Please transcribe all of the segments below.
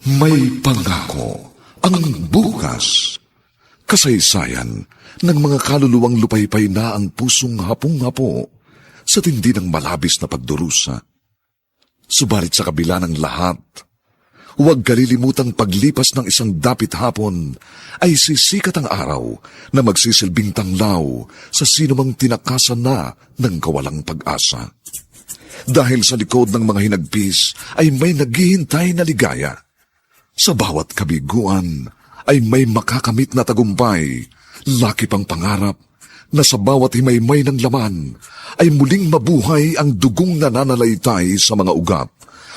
May pangako ang bukas. Kasaysayan ng mga kaluluwang lupaypay na ang pusong hapong-hapo sa tindi ng malabis na pagdurusa. Subalit sa kabila ng lahat, huwag kalilimutang paglipas ng isang dapit hapon ay sisikat ang araw na magsisilbing tanglaw sa sinumang tinakasan na ng kawalang pag-asa. Dahil sa likod ng mga hinagpis ay may naghihintay na ligaya. Sa bawat kabiguan ay may makakamit na tagumpay, laki pang pangarap na sa bawat himaymay ng laman ay muling mabuhay ang dugong nananalaytay sa mga ugat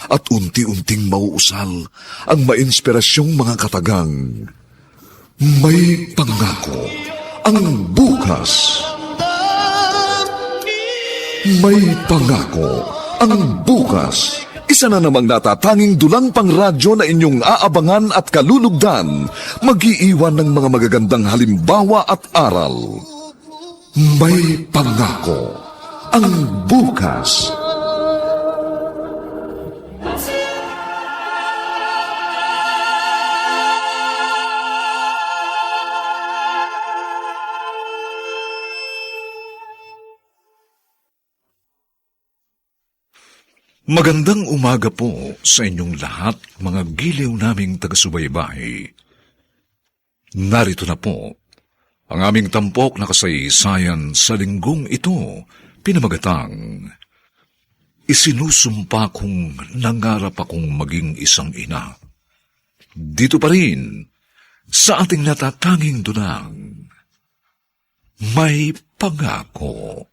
at unti-unting mauusal ang mainspirasyong mga katagang. May pangako ang bukas. May pangako ang bukas. Isa na namang natatanging dulang pangradyo na inyong aabangan at kalulugdan, mag-iiwan ng mga magagandang halimbawa at aral. May pangako ang bukas. Magandang umaga po sa inyong lahat, mga giliw naming taga-subaybay. Narito na po ang aming tampok na kasaysayan sa linggong ito, pinamagatang Isinusumpa kong nangarap akong maging isang ina. Dito pa rin, sa ating natatanging dunang, may pangako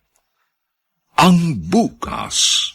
ang bukas.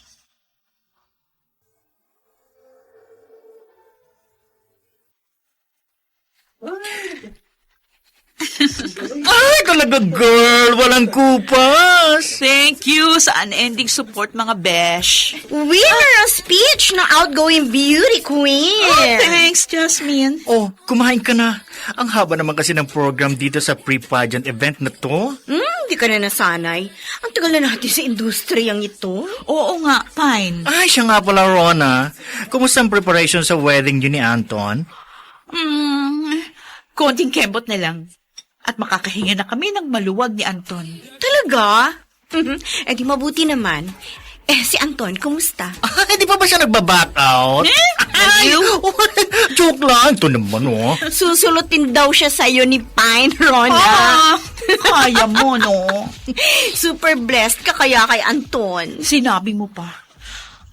Ay, talaga girl, walang kupas. Thank you sa unending support, mga besh. Winner of speech na outgoing beauty queen. Thanks, Jasmine. Oh, kumain ka na. Ang haba naman kasi ng program dito sa pre-pageant event na to. Hindi ka na nasanay. Ang tagal na natin sa industriyang ito. Oo nga, fine. Ay, siya nga pala, Rona. Kumusta ang preparation sa wedding niyo ni Anton? Konting kembot na lang. At makakahinga na kami ng maluwag ni Anton. Talaga? Eh di mabuti naman. Eh si Anton, kumusta? Ay, di pa ba siya nagbaback out? Ay, joke lang. Ito naman, oh. Susulutin daw siya sa'yo ni Pine, Rona. Kaya mo, no? Super blessed ka kaya kay Anton. Sinabi mo pa.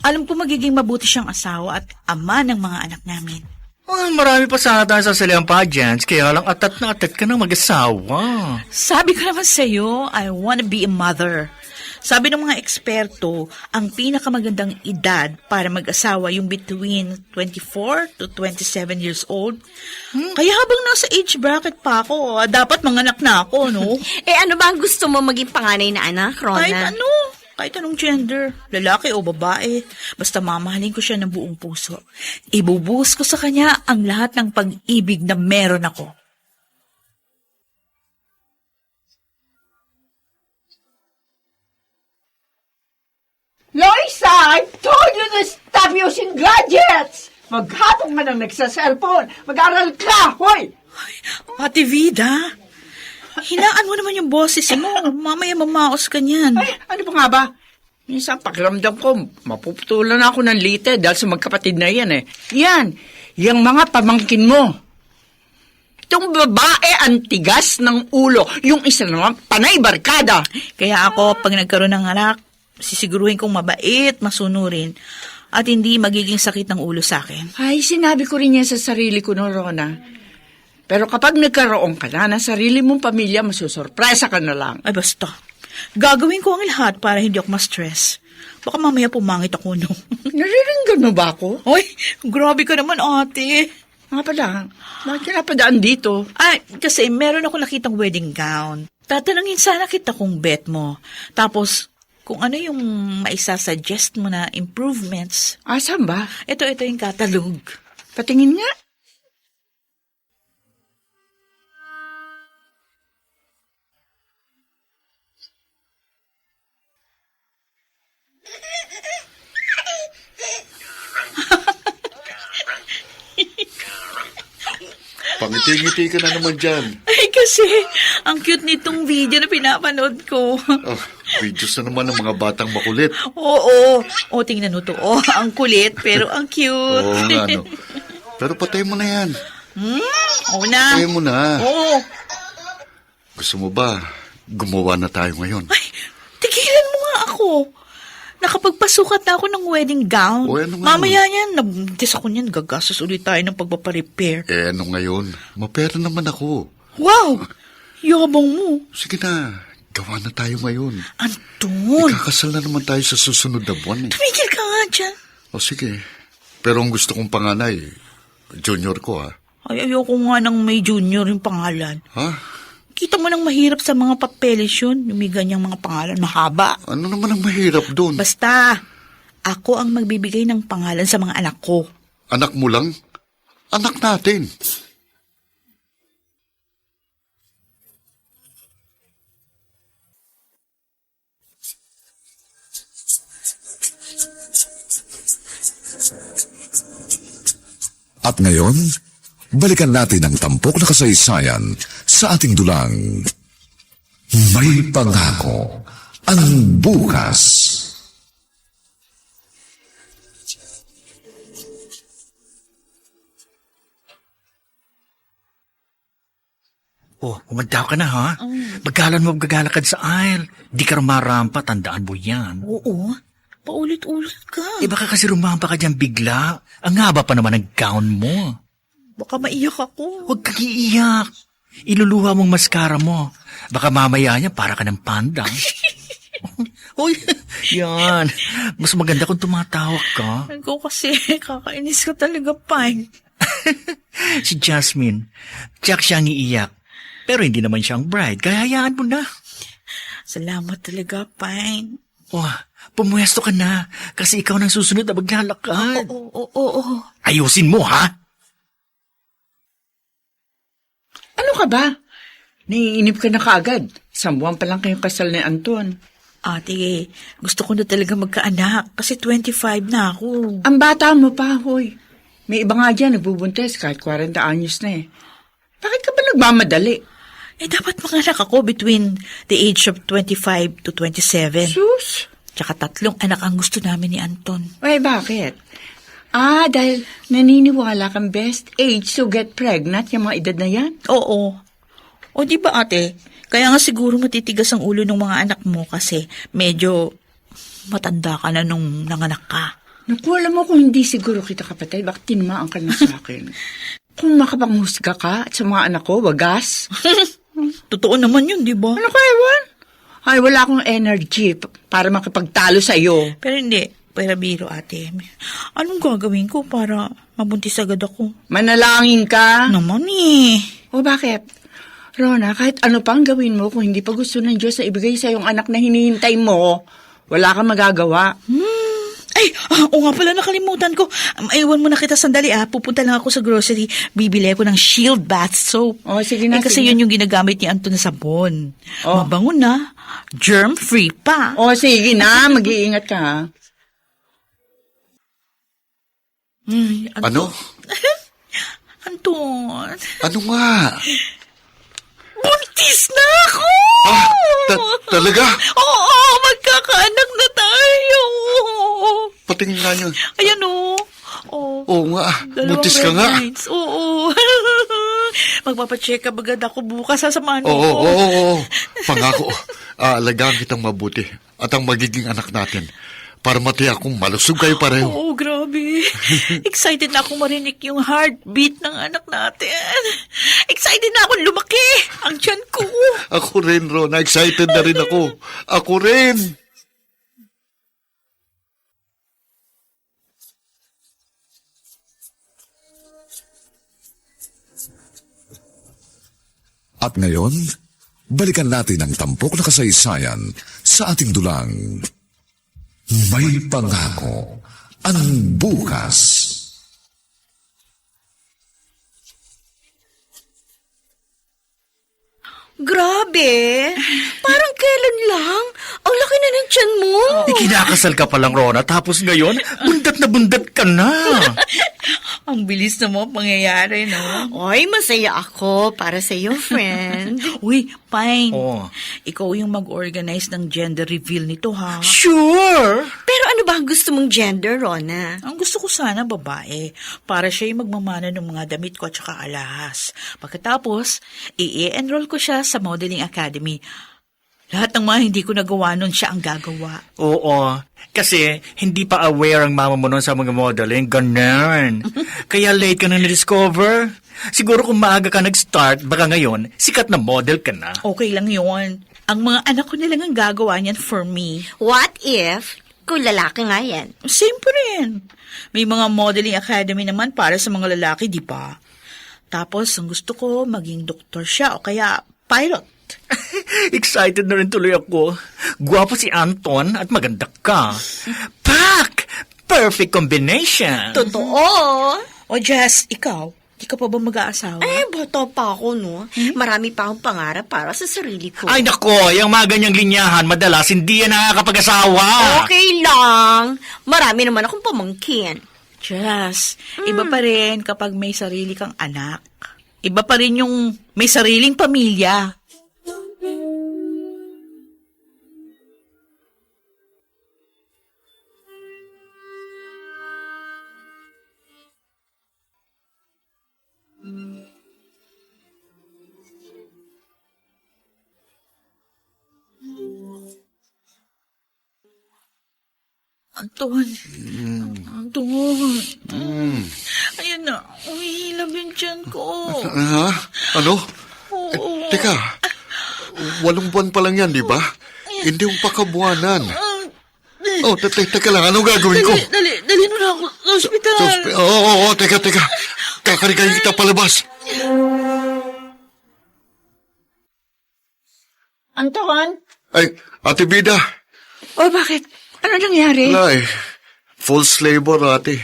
Alam ko magiging mabuti siyang asawa at ama ng mga anak namin. Ay, marami pa sana tayo sa saliang pageants, kaya lang atat na atat ka ng mag-asawa. Sabi ko naman sa'yo, I wanna be a mother. Sabi ng mga eksperto, ang pinakamagandang edad para mag-asawa yung between 24 to 27 years old. Kaya habang nasa age bracket pa ako, dapat manganak na ako, no? Eh ano ba ang gusto mo maging panganay na anak, Rona? Kahit anong gender, lalaki o babae, basta mamahalin ko siya ng buong puso. Ibubuhos ko sa kanya ang lahat ng pag-ibig na meron ako. Loisa, I told you to stop using gadgets! Maghatong ka ng nagsa-cellphone. Mag-aral ka, hoy! Ate Vida, hinaan mo naman yung boses mo. Mamaya mamaos ka niyan. Ay, ano ba nga ba? Minsan pakiramdam ko, mapuputulan ako ng lite dahil sa magkapatid na yan eh. Yan, yung mga pamangkin mo. Itong babae ang tigas ng ulo. Yung isa naman, panay barkada. Kaya ako, pag nagkaroon ng anak, sisiguruhin kong mabait, masunurin, at hindi magiging sakit ng ulo sa akin. Ay, sinabi ko rin yan sa sarili ko, no, Rona. Pero kapag nagkaroon ka na ng sarili mong pamilya, masusurpresa ka na lang. Ay basta, gagawin ko ang lahat para hindi ako ma-stress. Baka mamaya pumangit ako, no? Nariringgan mo ba ako? Ay, grabe ka naman, ate. Nga pala, bakit ka napadaan dito? Ay, kasi meron ako nakitang wedding gown. Tatanungin sana kita kung bet mo. Tapos, kung ano yung maisasuggest mo na improvements. Asan ba? Ito yung catalog. Patingin nga. Pangiti-ngiti ka na naman dyan. Ay, kasi ang cute nitong video na pinapanood ko. Oh, videos na naman ng mga batang makulit. Oo. O, tingnan mo to. Oh, ang kulit, pero ang cute. Oo nga, no. Pero patay mo na yan. Oo na. Patay mo na. Oo. Gusto mo ba, gumawa na tayo ngayon? Ay, tigilan mo nga ako. Nakapagpasukat na ako ng wedding gown. O, ano nga Mamaya yan, nabuntis ako niyan, gagastos ulit tayo ng pagpaparepair. Ano ngayon? Mapera naman ako. Wow! Yabang mo. Sige na, gawa na tayo ngayon. Anton, Ikakasal na naman tayo sa susunod na buwan eh. tumigil ka nga dyan. O sige, pero ang gusto kong panganay, junior ko ha. Ay, ayoko nga nang may junior yung pangalan. Ha? Kita mo nang mahirap sa mga papeles yun, yung may ganyang mga pangalan, mahaba. Ano naman ang mahirap doon? Basta, ako ang magbibigay ng pangalan sa mga anak ko. Anak mo lang? Anak natin. At ngayon, balikan natin ang tampok na kasaysayan sa ating dulang. May pangako ang bukas. Oh, umadaw ka na ha? Magalan mo gagalakad sa aisle. Di ka rumarampa, tandaan mo yan. Oo, paulit-ulit ka. Eh baka kasi rumampa ka dyan bigla. Ang haba pa naman ng gown mo. Baka maiyak ako. Huwag kang iiyak. Iluluha mong maskara mo. Baka mamaya niya para ka ng panda. Uy, yan. Mas maganda kung tumatawag ka. Ikaw kasi, kakainis ka talaga, Pine. Si Jasmine, tiyak siyang iiyak. Pero hindi naman siyang bride, kaya hayaan mo na. Salamat talaga, Pine. Oh, pumuesto ka na, kasi ikaw nang susunod na maglalakad. Oo. Ayusin mo, ha? Ano ka ba? Naiinip ka na kaagad. Isang buwan pa lang kayong kasal ni Anton. Ate, gusto ko na talaga magkaanak kasi 25 na ako. Ang bata mo pa, hoy. May iba nga dyan nagbubuntes kahit 40 anyos na eh. Bakit ka ba nagmamadali? Eh, dapat manganak ako between the age of 25 to 27. Sus! Tsaka 3 anak ang gusto namin ni Anton. Ay, bakit? Dahil naniniwala kang best age to get pregnant yung mga edad na yan? Oo. O di ba ate, kaya nga siguro matitigas ang ulo ng mga anak mo kasi medyo matanda ka na nung nanganak ka. Naku, alam mo kung hindi siguro kita kapatid, bakit tinamaan ka na sa akin? Kung makapanghusga ka at sa mga anak ko, wagas. Totoo naman yun, di ba? Ano ka, Ewan? Ay, wala akong energy para makipagtalo sa iyo. Pero hindi, pera biro ate. Anong gagawin ko para mabuntis agad ako? Manalangin ka. Naman eh. O bakit? Rona, kahit ano pang gawin mo kung hindi pa gusto ng Diyos na ibigay sa iyong anak na hinihintay mo, wala kang magagawa. Ay, oo nga pala, nakalimutan ko. Iwan mo na kita sandali Pupunta lang ako sa grocery. Bibili ako ng Shield Bath Soap. O, sige na, kasi sige. yun yung ginagamit ni Anton na sabon. Oh. Mabango na. Germ-free pa. O, sige na, mag-iingat ka ha. Ano? Anton. Ano nga? Buntis na ako! Talaga? Oo, magkakaanak na tayo. Patingin nga niyo. Ayan o. Oh, Oo nga, dalawang buntis ka nga. breadlines. Oo. Magpapacheck up agad ako bukas. Sasamahan mo Oo, ko. oo. Pangako, aalagaan kitang mabuti at ang magiging anak natin para matiyak kung malusog kayo pareho. Oo, grabe. Excited na akong marinig yung heartbeat ng anak natin. Excited na akong lumaki ang tiyan ko. Ako rin, Rona. Excited na rin ako. Ako rin. At ngayon, balikan natin ang tampok na kasaysayan sa ating dulang. May pangako ang bukas. Grabe! Parang kailan lang? Ang laki na ng tiyan mo. Ikinakasal ka pa lang, Rona, tapos ngayon, bundat na bundat ka na. Ang bilis na mga pangyayari, no? Oy, masaya ako para sa iyo, friend. Uy, Pine. Oh. Ikaw yung mag-organize ng gender reveal nito, ha? Sure! Pero ano ba ang gusto mong gender, Rona? Ang gusto ko sana babae, para siya yung magmamana ng mga damit ko at saka alahas. Pagkatapos, i-enroll ko siya sa modeling academy. Lahat ng mga hindi ko nagawa nun siya ang gagawa. Oo. Kasi hindi pa aware ang mama mo nun sa mga modeling. Ganun. Kaya late ka na na-discover. Siguro kung maaga ka nag-start, baka ngayon, sikat na model ka na. Okay lang yun. Ang mga anak ko nilang ang gagawa niyan for me. What if, kung lalaki nga yan? Same pa rin. May mga modeling academy naman para sa mga lalaki, di ba? Tapos, ang gusto ko, maging doktor siya o kaya pilot. Excited na rin tuloy ako. Gwapo si Anton at maganda ka. Pak! Perfect combination. Totoo. O Jess, ikaw, di ka pa ba mag-aasawa? Bata pa ako, no? Marami pa akong pangarap para sa sarili ko. Ay nako, yung mga ganyang linyahan, madalas hindi yan nakakapag-asawa. Okay lang. Marami naman akong pamangkin. Jess, iba pa rin kapag may sarili kang anak. Iba pa rin yung may sariling pamilya. Anton. Anton. Ayan na. Umihilab yung tiyan ko. Ha? Ano? Oo. Teka, 8 buwan pa lang yan, di ba? Hindi mo pa kabuwanan. Oh, teka lang, anong gagawin ko? Dali mo na ako sa ospital. Oo, teka. Kakarigayin kita palabas. Anton? Ay, Ate Bida. O bakit? Ano nangyari? Wala eh. False labor, ate.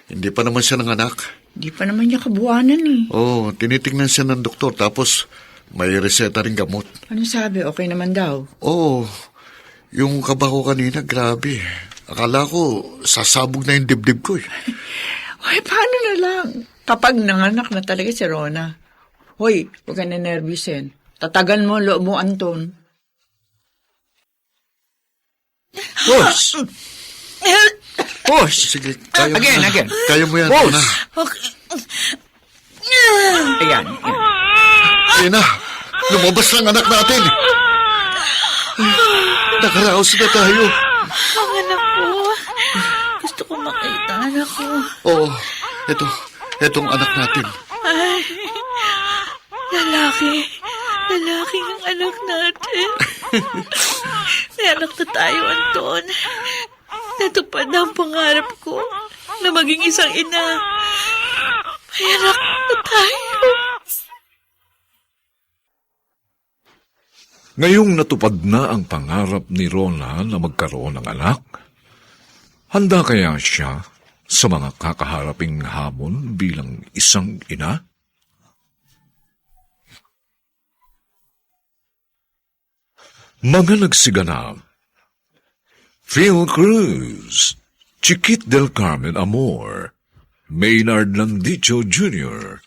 Hindi pa naman siya nanganak. Di pa naman niya kabuanan eh. Oo, tinitingnan siya ng doktor tapos may reseta rin gamot. Ano sabi? Okay naman daw. Oo, yung kaba ko kanina, grabe. Akala ko, sasabog na yung dibdib ko eh. Ay, paano na lang? Kapag nanganak na talaga si Rona. Hoy, huwag ka na nervyusin. Tatagan mo ang loob mo, Anton. Push! Push! Sige, kaya mo Again, na. again. Kaya mo yan, Boss. na. Okay. Ayan. Ayun na, lumabas lang anak natin. Nakaraos na tayo. Ang anak ko. Gusto ko makita ang anak ko. Oo, etong anak natin. Ay, lalaki. Lalaki ang anak natin. May anak na tayo, Anton. Natupad na ang pangarap ko na maging isang ina. May anak na tayo. Ngayong natupad na ang pangarap ni Rona na magkaroon ng anak, handa kaya siya sa mga kakaharaping hamon bilang isang ina? Mga nagsiganap: Phil Cruz, Chiquit del Carmen Amor, Maynard Landicho Jr.,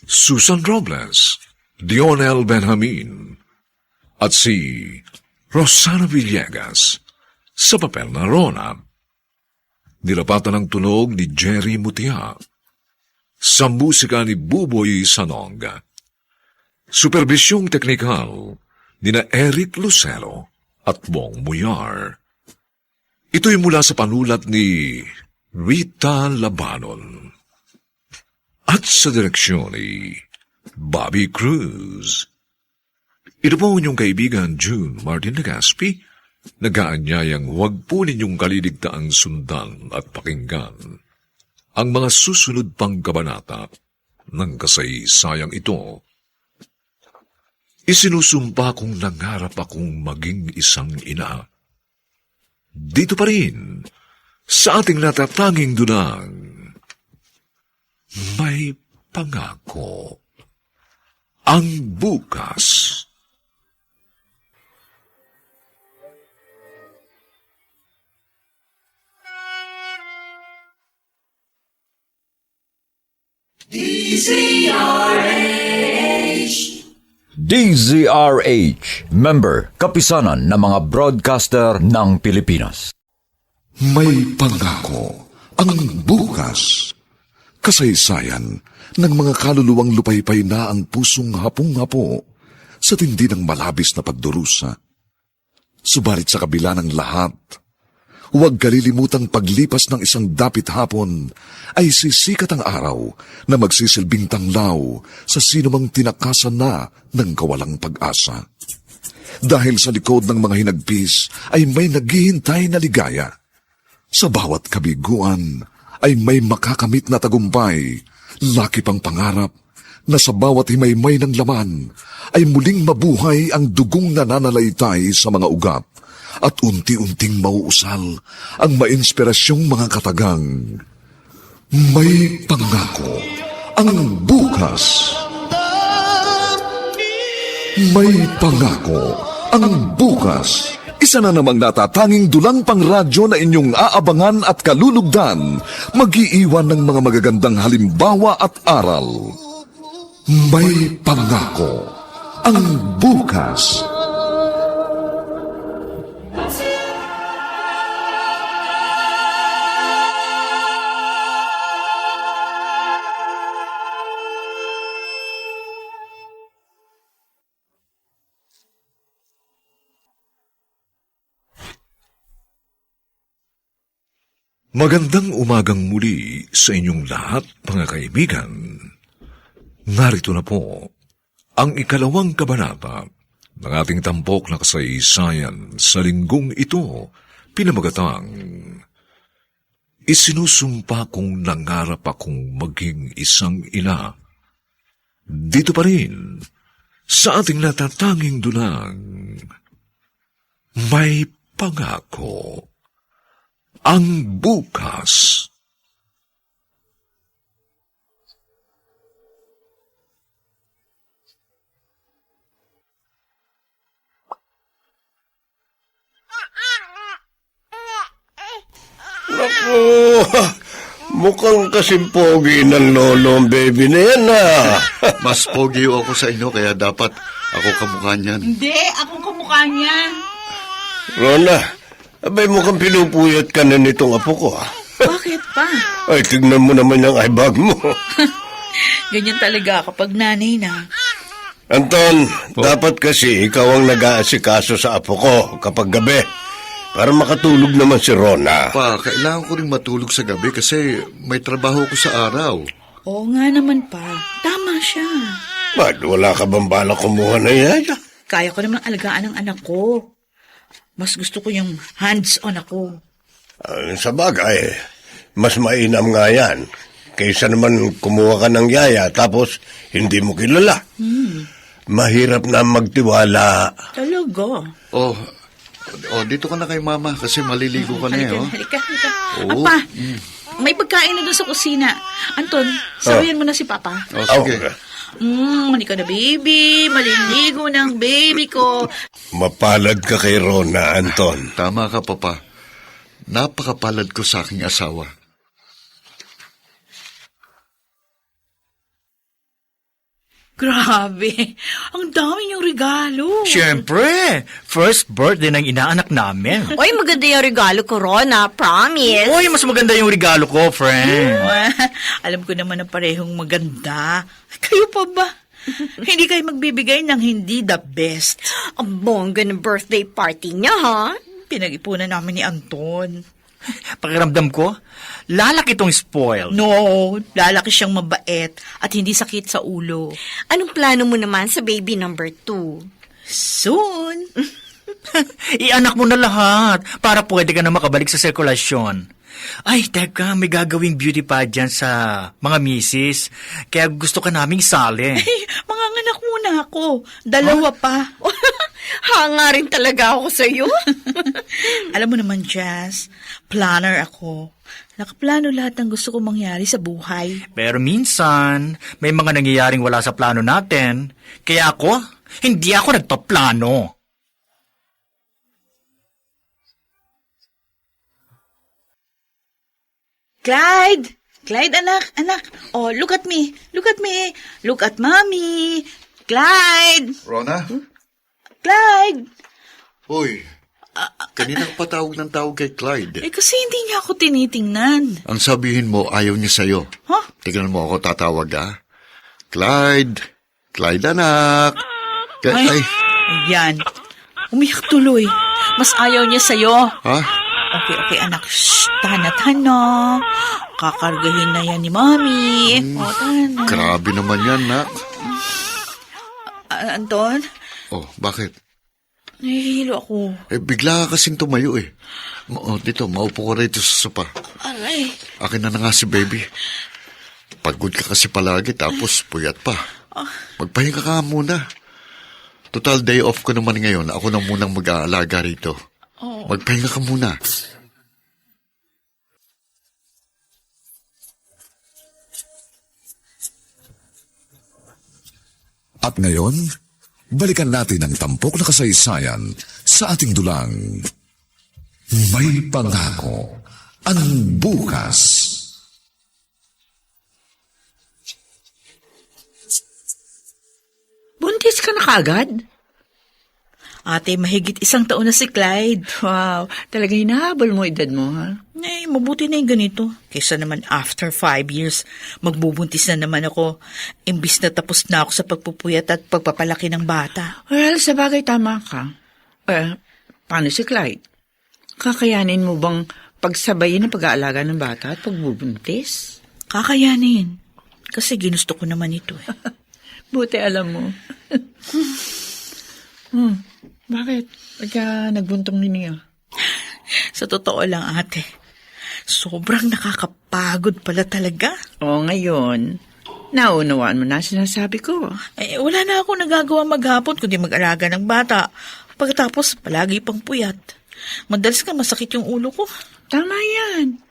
Susan Robles, Dionel Benjamin, at si Rosana Villegas sa papel na Rona. Nilapatan ng tunog ni Jerry Mutia. Sa musika ni Buboy Sanong. Supervisyong teknikal nina Eric Lucero at Bong Muyar. Ito'y mula sa panulat ni Rita Labanon. At sa direksyon ni Bobby Cruz. Ito po inyong kaibigan June Martin Legaspi, nag-aanyayang huwag po ninyong kaliligtaang sundan at pakinggan ang mga susunod pang kabanata ng kasaysayang ito. Isinusumpa kong nangarap akong maging isang ina. Dito pa rin, sa ating natatanging dunang, may pangako ang bukas. DZRH, member, kapisanan ng mga broadcaster ng Pilipinas. May pangako ang bukas. Kasaysayan ng mga kaluluwang lupaypay na ang pusong hapong-hapo sa tindi ng malabis na pagdurusa. Subalit sa kabila ng lahat, huwag kalilimutang paglipas ng isang dapit hapon ay sisikat ang araw na magsisilbing tanglaw sa sinumang tinakasan na ng kawalang pag-asa. Dahil sa likod ng mga hinagpis ay may naghihintay na ligaya. Sa bawat kabiguan ay may makakamit na tagumpay, laki pang pangarap na sa bawat himaymay ng laman ay muling mabuhay ang dugong nananalaytay sa mga ugat at unti-unting mauusal ang mainspirasyong mga katagang. May pangako ang bukas. May pangako ang bukas. Isa na namang natatanging dulang pangradyo na inyong aabangan at kalulugdan, mag-iiwan ng mga magagandang halimbawa at aral. May pangako ang bukas. Magandang umagang muli sa inyong lahat, mga kaibigan. Narito na po ang ikalawang kabanata ng ating tampok na kasaysayan sa linggong ito, pinamagatang Isinusumpa kong nangarap akong maging isang ina. Dito pa rin sa ating natatanging dulang, may pangako ang bukas. Naku, mukhang kasing pogi ng lolo ang baby na yan, Mas pogi ako sa inyo, kaya dapat ako kamukha niyan. Hindi, akong kamukha niya. Rona, abay mukhang pinupuyat ka na nitong apo ko, Bakit pa? Ay, tignan mo naman yung eyebag mo. Ganyan talaga kapag nanay na. Anton, dapat kasi ikaw ang nag-aasikaso sa apo ko kapag gabi. Para makatulog naman si Rona. Pa, kailangan ko rin matulog sa gabi kasi may trabaho ko sa araw. Oo nga naman pa. Tama siya. Ba't wala ka bang balak kumuha na yaya? Kaya ko namang alagaan ang anak ko. Mas gusto ko yung hands-on ako. Sa bagay, mas mainam nga yan. Kaysa naman kumuha ka ng yaya tapos hindi mo kilala. Mahirap na magtiwala. Talaga. Oh, dito ka na kay mama kasi maliligo ka na oh. Halika. Oo. Apa, may pagkain na doon sa kusina. Anton, sabayan mo na si Papa. Oh, sige. Halika na baby. Maliligo ng baby ko. Mapalad ka kay Rona, Anton. Tama ka, Papa. Napakapalad ko sa aking asawa. Grabe, ang dami niyong regalo. Siyempre, first birthday ng inaanak namin. Oy, maganda yung regalo ko, Rona. Promise. Uy, mas maganda yung regalo ko, friend. Alam ko naman na parehong maganda. Kayo pa ba? Hindi kayo magbibigay ng hindi the best. Ang bongga ng birthday party niya, ha? Pinag-ipunan namin ni Anton. Pakiramdam ko, lalaki itong spoiled. No, lalaki siyang mabait at hindi sakit sa ulo. Anong plano mo naman sa baby number 2? Soon. Ianak mo na lahat para pwede ka na makabalik sa sirkulasyon. Ay, teka, may gagawing beauty pageant sa mga misis. Kaya gusto ka naming sali. Ay, manganganak muna ako. 2 pa. Hanga rin talaga ako sa'yo. Alam mo naman, Jazz, planner ako. Nakaplano lahat ng gusto kong mangyari sa buhay. Pero minsan, may mga nangyayaring wala sa plano natin. Kaya ako, hindi ako nagpaplano. Clyde! Clyde, anak. Oh, look at me. Look at me. Look at mommy. Clyde! Rona? Clyde! Hoy, kanina ka patawag ng tawag kay Clyde. Kasi hindi niya ako tinitingnan. Ang sabihin mo, ayaw niya sa'yo. Huh? Tignan mo ako tatawag, ha? Clyde! Clyde, anak! Ay, Ayan. Umiyak tuloy. Mas ayaw niya sa'yo. ha? Okay, anak. Shh, tana. Kakargahin na yan ni Mami. O, tana. Grabe naman yan, nak. Anton, Oh, bakit? nahihilo ako. Bigla ka kasing tumayo eh. Dito, maupo ka rito sa sopa. Aray. Akin na nga si baby. Pagod ka kasi palagi, tapos puyat pa. Magpahinga ka muna. Total day off ko naman ngayon. Ako na munang mag-aalaga rito. Magpahinga ka muna. At ngayon, balikan natin ang tampok na kasaysayan sa ating dulang. May pangako ang bukas. Buntis ka na kagad? Ate, mahigit 1 taon na si Clyde. Wow, talaga hinahabol mo edad mo, ha? Mabuti na yung ganito. Kaysa naman after 5 years, magbubuntis na naman ako. Imbis na tapos na ako sa pagpupuyat at pagpapalaki ng bata. Well, sa bagay tama ka. Paano si Clyde? Kakayanin mo bang pagsabayin ang pag-aalaga ng bata at pagbubuntis? Kakayanin. Kasi ginusto ko naman ito eh. Buti alam mo. Bakit? Pagka nagbuntong ninyo? Sa totoo lang, ate, sobrang nakakapagod pala talaga. O ngayon, naunawaan mo na sinasabi ko. Wala na ako nagagawa maghapon kundi mag-alaga ng bata. Pagkatapos, palagi pang puyat. Madalas ka masakit yung ulo ko. Tama yan.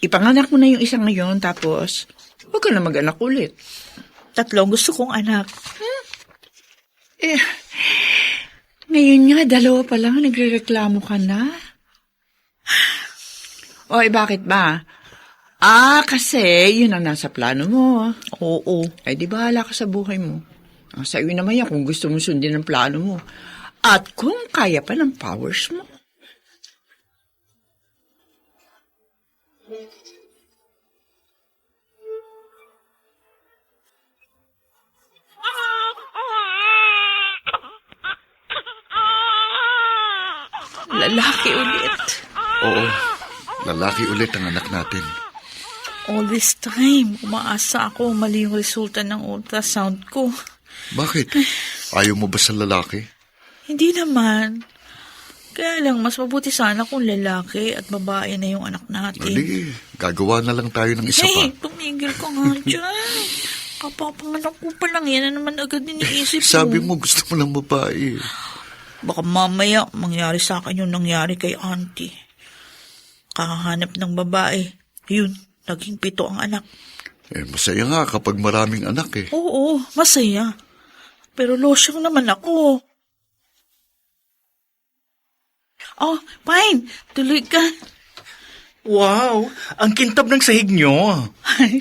Ipanganak mo na yung isang ngayon, tapos huwag ka na mag-anak ulit. 3 gusto kong anak. Ngayon nga, 2 pa lang, nagrereklamo ka na. Bakit ba? Kasi yun ang nasa plano mo. Oo. Ay, di bahala ka sa buhay mo. Sa iyo naman yan kung gusto mo sundin ang plano mo. At kung kaya pa ng powers mo. Lalaki ulit. Oo, lalaki ulit ang anak natin. All this time, umaasa ako mali yung resulta ng ultrasound ko. Bakit? Ayaw mo ba sa lalaki? Hindi naman. Kaya lang, mas mabuti sana kung lalaki at babae na yung anak natin. Hindi, gagawa na lang tayo ng isa pa. Tumigil ka nga dyan. Kapapanganak ko pa lang, yan na naman agad iniisip mo. Sabi mo gusto mo ng babae. Baka mamaya mangyari sa akin yung nangyari kay auntie. Kakahanap ng babae. Yun, naging 7 ang anak. Masaya nga kapag maraming anak eh. Oo, masaya. Pero losyang naman ako. Oh, fine. Tuloy ka. Wow, ang kintab ng sahig nyo.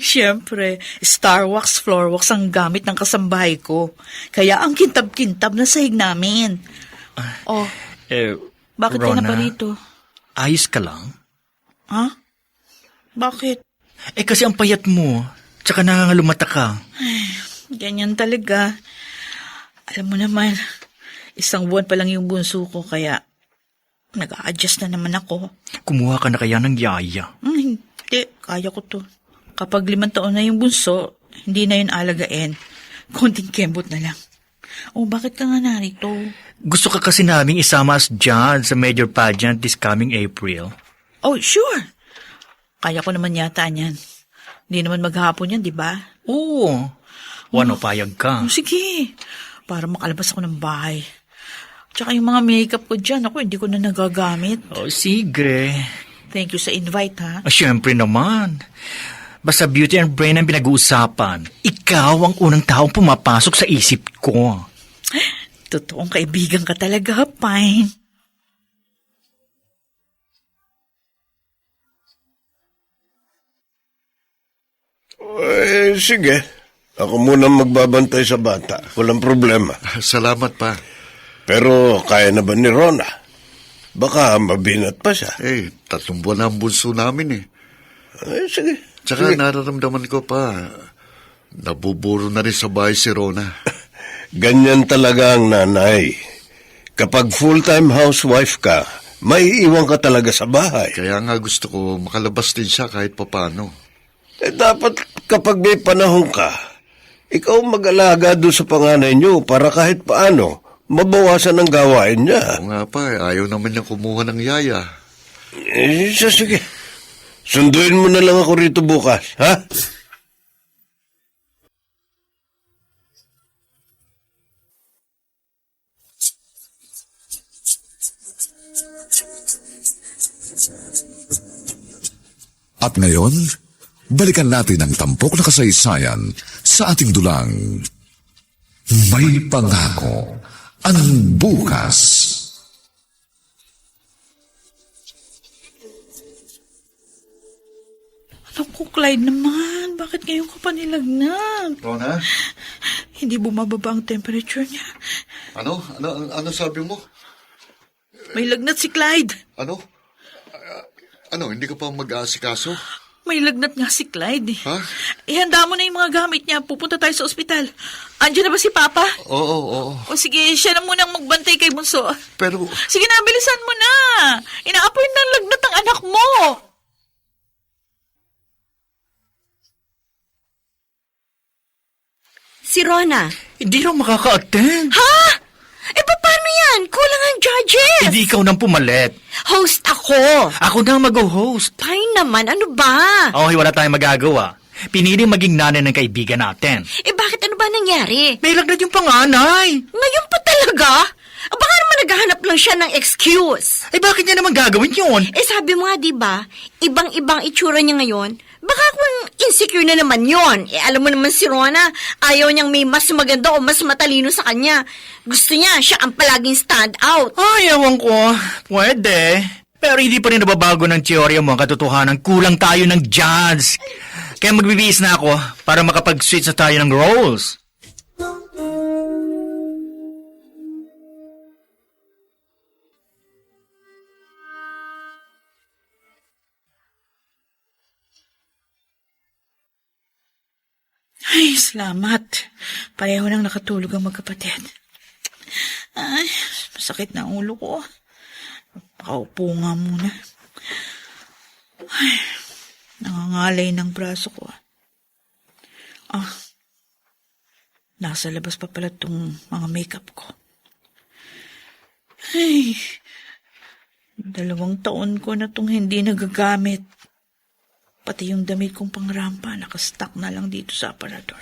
Siyempre, Star Wax, Floor Wax ang gamit ng kasambahay ko. Kaya ang kintab-kintab na sahig namin. Oh, bakit ka na Rona, ba rito? Ayos ka lang? Ha? Bakit? Kasi ang payat mo, tsaka nangangalumata ka. Ganyan talaga. Alam mo naman, 1 buwan pa lang yung bunso ko, kaya nag-a-adjust na naman ako. Kumuha ka na kaya ng yaya? Hindi, kaya ko to. Kapag 5 taon na yung bunso, hindi na yun alagain. Konting kembot na lang. Bakit ka nga narito? Gusto ka kasi naming isama as judge sa major pageant this coming April. Oh, sure. Kaya ko naman yata niyan. Hindi naman maghapon yan, di ba? Oo. Payag ka. Sige, para makalabas ako ng bahay. Tsaka yung mga makeup ko dyan, hindi ko na nagagamit. Sige. Thank you sa invite, ha? Siyempre naman. Basta beauty and brain ang pinag-uusapan. Ikaw ang unang taong pumapasok sa isip ko. Totoong kaibigan ka talaga, Pine. Sige. Ako muna magbabantay sa bata. Walang problema. Salamat pa. Pero kaya na ba ni Rona? Baka mabinat pa siya. 3 buwan na ang bunso namin eh. Sige. Tsaka Sige. nararamdaman ko pa, nabuburo na rin sa bahay si Rona. Ganyan talaga ang nanay. Kapag full-time housewife ka, may iwan ka talaga sa bahay. Kaya nga gusto ko makalabas din siya kahit papano. Dapat kapag may panahon ka, ikaw mag-alaga doon sa panganay niyo para kahit paano, mabawasan ang gawain niya. Oo nga pa, ayaw naman niya kumuha ng yaya. Sige. Sunduin mo na lang ako rito bukas, ha? At ngayon, balikan natin ang tampok na kasaysayan sa ating dulang. May pangako ang bukas. Naku, Clyde naman. Bakit ngayon ka pa nilagnat? Rona? Hindi bumababa ang temperature niya. Ano sabi mo? May lagnat si Clyde. Ano, hindi ka pa mag-aasikaso? May lagnat nga si Clyde. Ha? Ihanda mo na yung mga gamit niya. Pupunta tayo sa ospital. Andiyan na ba si Papa? Oo. O sige, siya na munang magbantay kay Bunso. Pero, Sige na, bilisan mo na. Inaapoy na ang lagnat ang anak mo. Si Rona. Hindi raw makaka-attend. Ha? Paano yan? Kulang ang judges. Hindi ikaw nang pumalit. Host ako. Ako na mag-host. Fine naman, ano ba? Okay, wala tayong magagawa. Pinili maging nanay ng kaibigan natin. Bakit ano ba nangyari? May lagnat yung panganay. Ngayon pa talaga? Baka naman naghahanap lang siya ng excuse. Bakit niya naman gagawin yun? Sabi mo nga, diba, ibang-ibang itsura niya ngayon. Baka kung insecure na naman yon. Alam mo naman si Rona, ayaw niyang may mas maganda o mas matalino sa kanya. Gusto niya, siya ang palaging stand out. Ewan ko. Pwede. Pero hindi pa rin nababago ng teorya mo ang katotohanan. Kulang tayo ng judge. Kaya magbibihis na ako para makapag-switch na tayo ng roles. Ay, salamat. Pareho nang nakatulog ang magkapatid. Ay, masakit na ang ulo ko. Pakaupo nga muna. Ay, nangangalay ng braso ko. Nasa labas pa pala itong mga makeup ko. Ay, 2 taon ko na itong hindi nagagamit. Pati yung damit kong pangrampa, nakastock na lang dito sa aparador.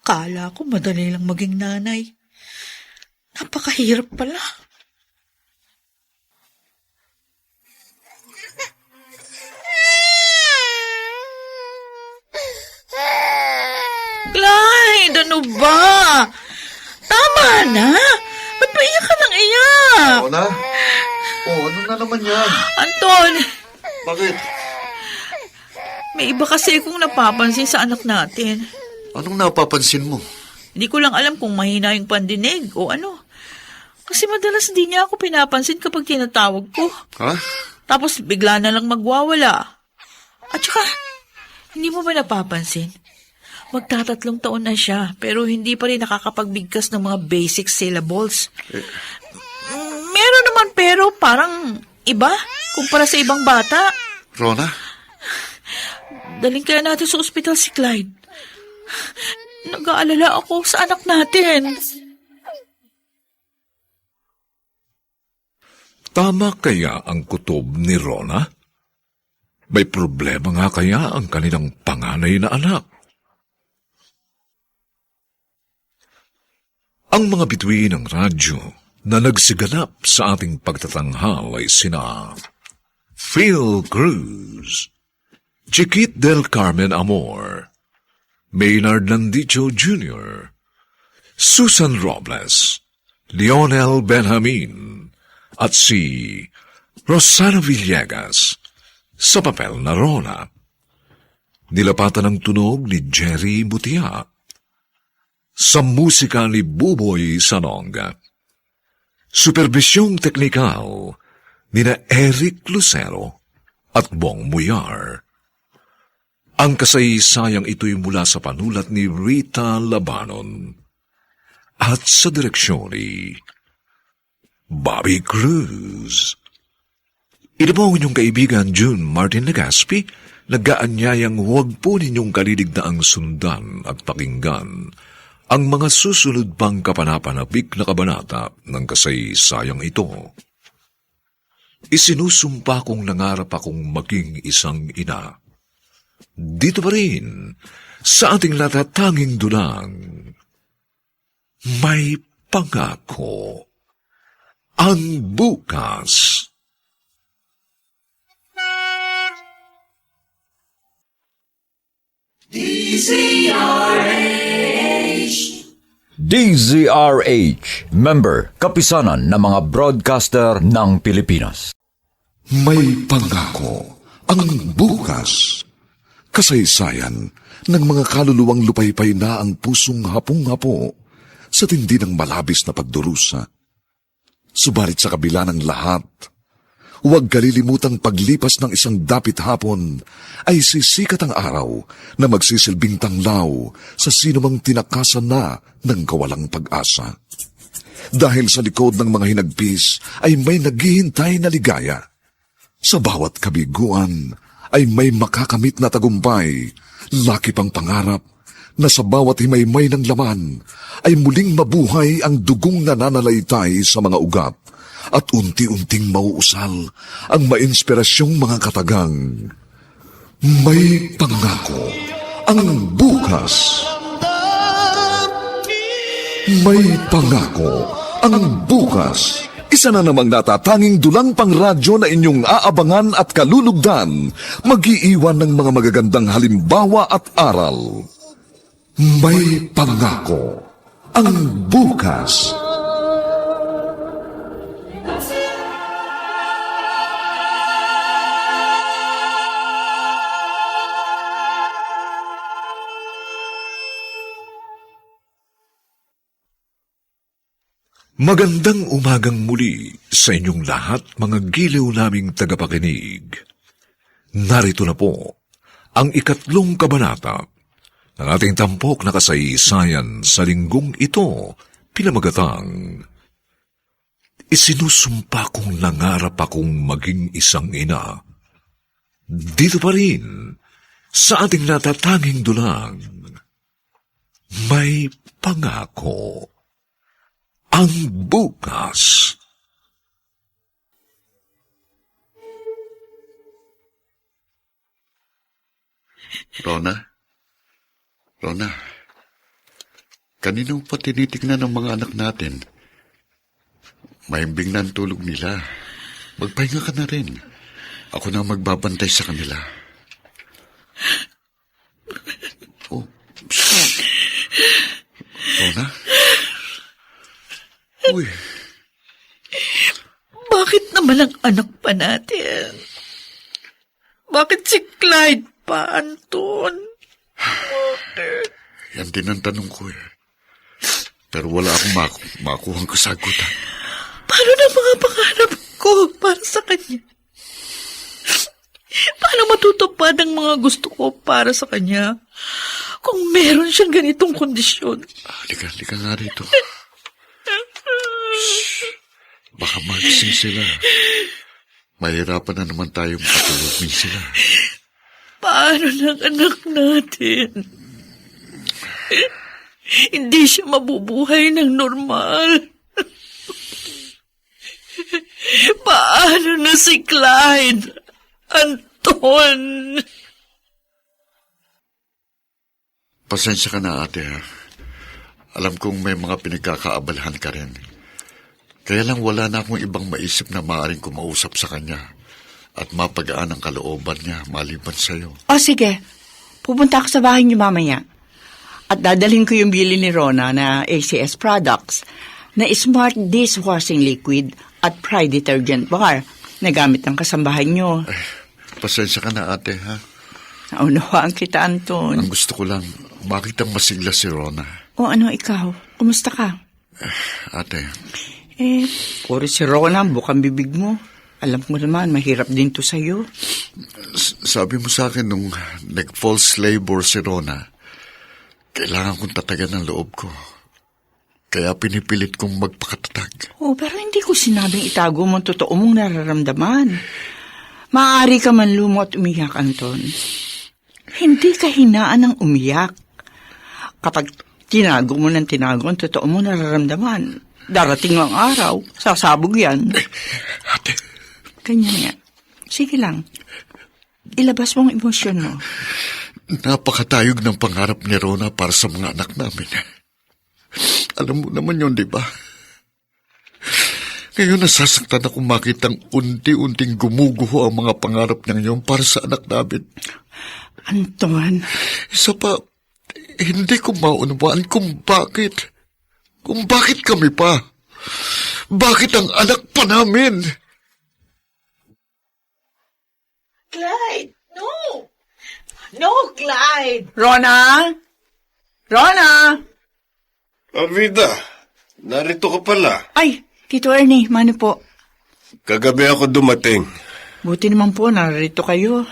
Kala ko madali lang maging nanay. Napakahirap pala. Clyde, ano ba? Tama na. Ba't ba iyak ka ng iyak? Rona? Ano na naman yan? Anton, Bakit? may iba kasi kong napapansin sa anak natin. Anong napapansin mo? Hindi ko lang alam kung mahina yung pandinig o ano. Kasi madalas di niya ako pinapansin kapag tinatawag ko. Ha? Tapos bigla na lang magwawala. At saka, hindi mo ba napapansin? Magta3 taon na siya, pero hindi pa rin nakakapagbigkas ng mga basic syllables. Meron naman pero parang iba kumpara sa ibang bata. Rona? Daling kaya natin sa ospital si Clyde. Nag-aalala ako sa anak natin. Tama kaya ang kutob ni Rona? May problema nga kaya ang kanilang panganay na anak? Ang mga bituin ng radyo na nagsiganap sa ating pagtatanghal ay sina Phil Cruz, Chiquit del Carmen Amor, Maynard Landicho Jr., Susan Robles, Lionel Benjamin, at si Rosana Villegas Sa papel na Rona, nilapatan ng tunog ni Jerry Butia. Sa musika ni Buboy Sanonga. Supervisyong teknikal ni na Eric Lucero at Bong Muyar. Ang kasaysayang ito'y mula sa panulat ni Rita Labanon at sa direksyon ni Bobby Cruz. Ito po ang inyong kaibigan June Martin Legaspi, nag-aanyayang huwag po ninyong kaliligdaang sundan at pakinggan ang mga susunod pang kapanapanabik na kabanata ng kasaysayang ito. Isinusumpa kong nangarap akong maging isang ina. Dito pa rin, sa ating natatanging dulang, may pangako ang bukas. DZRH, member, kapisanan ng mga broadcaster ng Pilipinas. May pangako ang bukas. Kasaysayan ng mga kaluluwang lupaypay na ang pusong hapong-hapo sa tindi ng malabis na pagdurusa. Subalit sa kabila ng lahat, huwag kalilimutang paglipas ng isang dapit hapon ay sisikat ang araw na magsisilbing tanglaw sa sinumang tinakasan na ng kawalang pag-asa. Dahil sa likod ng mga hinagpis ay may naghihintay na ligaya. Sa bawat kabiguan ay may makakamit na tagumpay, laki pang pangarap na sa bawat himaymay ng laman ay muling mabuhay ang dugong nananalaytay sa mga ugat at unti-unting mauusal ang mainspirasyong mga katagang. May pangako ang bukas. May pangako ang bukas. Isa na namang natatanging dulang pang radyo na inyong aabangan at kalulugdan, mag-iiwan ng mga magagandang halimbawa at aral. May pangako ang bukas. Magandang umagang muli sa inyong lahat, mga giliw naming tagapakinig. Narito na po ang 3 kabanata ng ating tampok na kasaysayan sa linggong ito, pinamagatang Isinusumpa kong nangarap akong maging isang ina. Dito pa rin, sa ating natatanging dulang, may pangako ang bukas. Rona? Kanino pa tinitignan ng mga anak natin? Mahimbing na ang tulog nila. Magpahinga ka na rin. Ako na magbabantay sa kanila. Oh. Rona? Uy. Bakit naman ang anak pa natin? Bakit si Clyde pa, Anton? Bakit? Yan din ang tanong ko eh. Pero wala akong makuhang kasagutan. Paano na mga pangarap ko para sa kanya? Paano matutupad ang mga gusto ko para sa kanya kung meron siyang ganitong kondisyon? Halika nga rito. Baka magising sila. Mahirapan na naman tayong patulogin sila. Paano ng anak natin? Hindi siya mabubuhay ng normal. Paano na si Clyde? Anton? Pasensya ka na, ate, ha? Alam kong may mga pinagkakaabalahan ka rin. Kaya lang wala na akong ibang maisip na maaaring kumausap sa kanya at mapagaan ang kalooban niya maliban sa'yo. O sige, pupunta ako sa bahay niyo mamaya. At dadalhin ko yung bili ni Rona na ACS products na Smart Dishwashing Liquid at Pride Detergent Bar na gamit ng kasambahan niyo. Pasensya ka na, ate, ha? Naunawaan kita, Anton. Ang gusto ko lang, bakit ang masigla si Rona? O ano ikaw? Kumusta ka? Ate, Puro si Rona, bukang bibig mo. Alam mo naman, mahirap din to sa'yo. sabi mo sa akin nung nag-false labor si Rona, kailangan kong tatagan ang loob ko. Kaya pinipilit kong magpakatatag. Oh, pero hindi ko sinabing itago mo ang totoo mong nararamdaman. Maaari ka man lumo at umiyak, Anton. Hindi ka hinaan ng umiyak. Kapag tinago mo ng tinago ang totoo mong nararamdaman, darating ang araw, sasabog yan. Ate, Ganyan nga. Sige lang. Ilabas mo ang emosyon mo. napakatayog ng pangarap ni Rona para sa mga anak namin. Alam mo naman yun, di ba? Ngayon nasasaktan akong makitang unti-unting gumuguho ang mga pangarap niyang yun para sa anak namin. Anton, Isa pa, hindi ko maunawaan kung bakit. Kung bakit kami pa. Bakit ang anak pa namin? Clyde, no! No, Clyde! Rona? Rona? Vida, narito ka pala. Ay, Tito Ernie, mano po. Kagabi ako dumating. Buti naman po, narito kayo.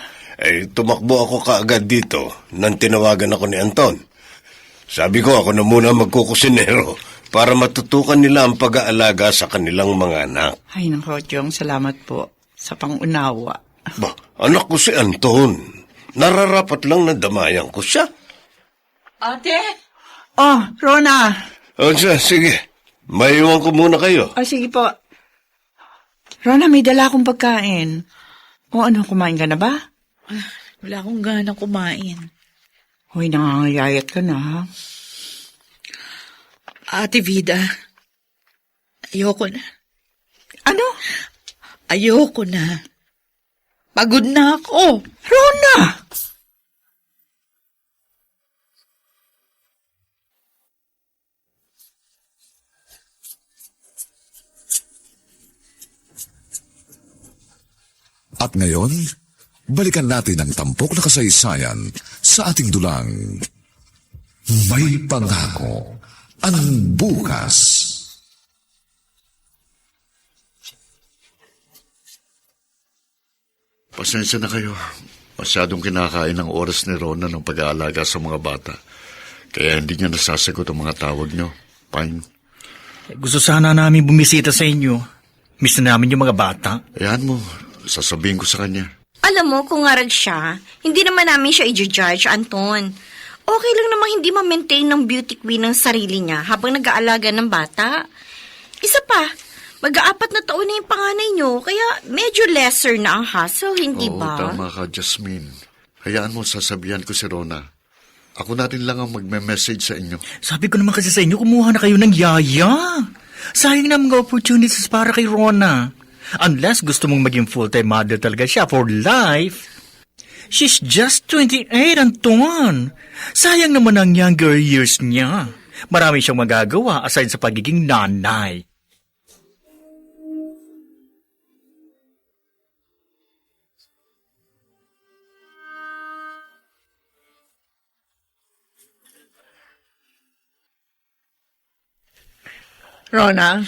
Tumakbo ako kaagad dito nang tinawagan ako ni Anton. Sabi ko ako na muna magkukusinero para matutukan nila ang pag-aalaga sa kanilang mga anak. Ay, nako, Jong, salamat po sa pangunawa. Ba, anak ko si Anton. Nararapat lang na damayan ko siya. Ate? Oh, Rona. O siya, sige. Maiwan ko muna kayo. Oh, sige po. Rona, may dala akong pagkain. O ano, kumain ka na ba? Wala akong ganang kumain. Hoy, nangangayayat ka na, ha? Ate Vida, ayoko na. Ano? Ayoko na. Pagod na ako. Rona! At ngayon, balikan natin ang tampok na kasaysayan sa ating dulang. May pangako ang bukas. Pasensya na kayo. Masyadong kinakain ng oras ni Rona ng pag-aalaga sa mga bata. Kaya hindi niya nasasagot ang mga tawag niyo. Fine. Gusto sana namin bumisita sa inyo. Miss na namin yung mga bata. Ayan mo, sasabihin ko sa kanya. Alam mo, kung ngarag siya, hindi naman namin siya i-judge, Anton. Okay lang namang hindi ma-maintain ng beauty queen ng sarili niya habang nag-aalaga ng bata. Isa pa, mag-aapat na taon na yung panganay niyo, kaya medyo lesser na ang hassle, hindi Oo, ba? tama ka, Jasmine. Hayaan mo, sasabihan ko si Rona. Ako natin lang ang magme-message sa inyo. Sabi ko naman kasi sa inyo, kumuha na kayo ng yaya. Sayang na mga opportunities para kay Rona. Unless gusto mong maging full-time mother talaga siya for life. She's just 28, Anton. Sayang naman ang younger years niya. Marami siyang magagawa aside sa pagiging nanay. Rona?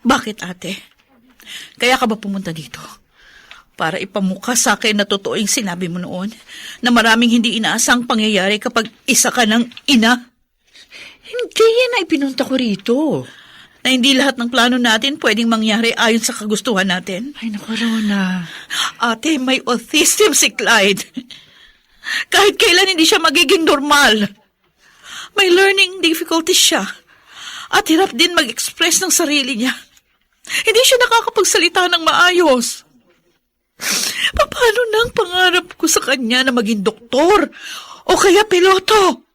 Bakit, ate? Kaya ka ba pumunta dito? Para ipamukha sa akin na totoo yung sinabi mo noon na maraming hindi inaasang pangyayari kapag isa ka ng ina? Hindi yan na ipinunta ko rito. Na hindi lahat ng plano natin pwedeng mangyari ayon sa kagustuhan natin? Ay, naku, Rona. Ate, may autism si Clyde. Kahit kailan hindi siya magiging normal. May learning difficulties siya. At hirap din mag-express ng sarili niya. Hindi siya nakakapagsalita ng maayos. Paano na ang pangarap ko sa kanya na maging doktor o kaya piloto?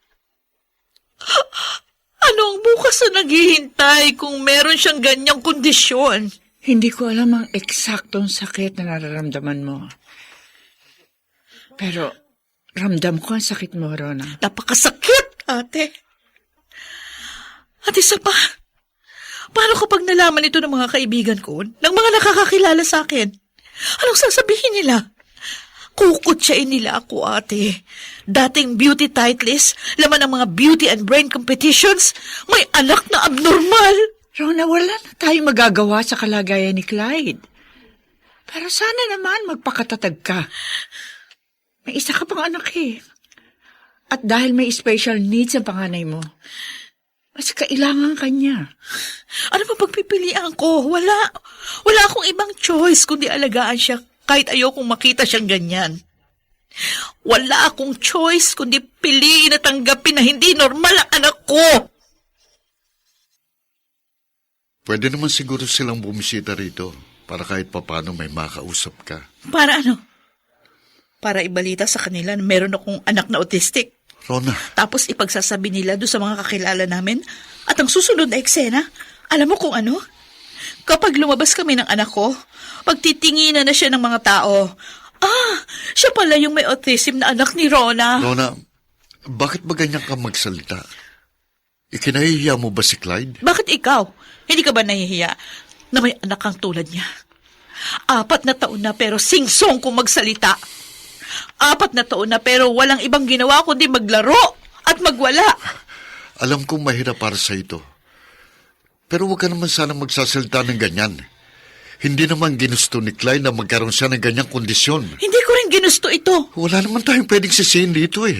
Ano ang bukas na naghihintay kung meron siyang ganyang kondisyon? Hindi ko alam ang eksaktong sakit na nararamdaman mo. Pero, ramdam ko ang sakit mo, Rona. Napakasakit, ate. At isa pa, paano kapag nalaman ito ng mga kaibigan ko, ng mga nakakakilala sa akin? Anong sasabihin nila? Kukutsain nila ako, ate. Dating beauty titleist, laman ng mga beauty and brain competitions, may anak na abnormal. Rona, wala na tayong magagawa sa kalagayan ni Clyde. Pero sana naman magpakatatag ka. May isa ka pang anak eh. At dahil may special needs ang panganay mo, mas kailangan ka niya. Ano pa pagpipilian ko? Wala akong ibang choice kundi alagaan siya kahit ayokong makita siyang ganyan. Wala akong choice kundi piliin at tanggapin na hindi normal ang anak ko. Pwede naman siguro silang bumisita rito para kahit papano may makausap ka. Para ano? Para ibalita sa kanila na meron akong anak na autistic. Rona, Tapos ipagsasabi nila doon sa mga kakilala namin. At ang susunod na eksena, alam mo kung ano? Kapag lumabas kami ng anak ko, pagtitinginan na siya ng mga tao, siya pala yung may autism na anak ni Rona. Rona, bakit ba ganyan ka magsalita? Ikinahihiya mo ba si Clyde? Bakit ikaw? Hindi ka ba nahihiya na may anak kang tulad niya? 4 na taon na pero sing-song kung magsalita. 4 na taon na pero walang ibang ginawa kundi maglaro at magwala. Alam kong mahirap para sa ito. Pero huwag ka naman sana magsasalita ng ganyan. Hindi naman ginusto ni Clyde na magkaroon siya ng ganyang kondisyon. Hindi ko rin ginusto ito. Wala naman tayong pwedeng sisihin dito eh.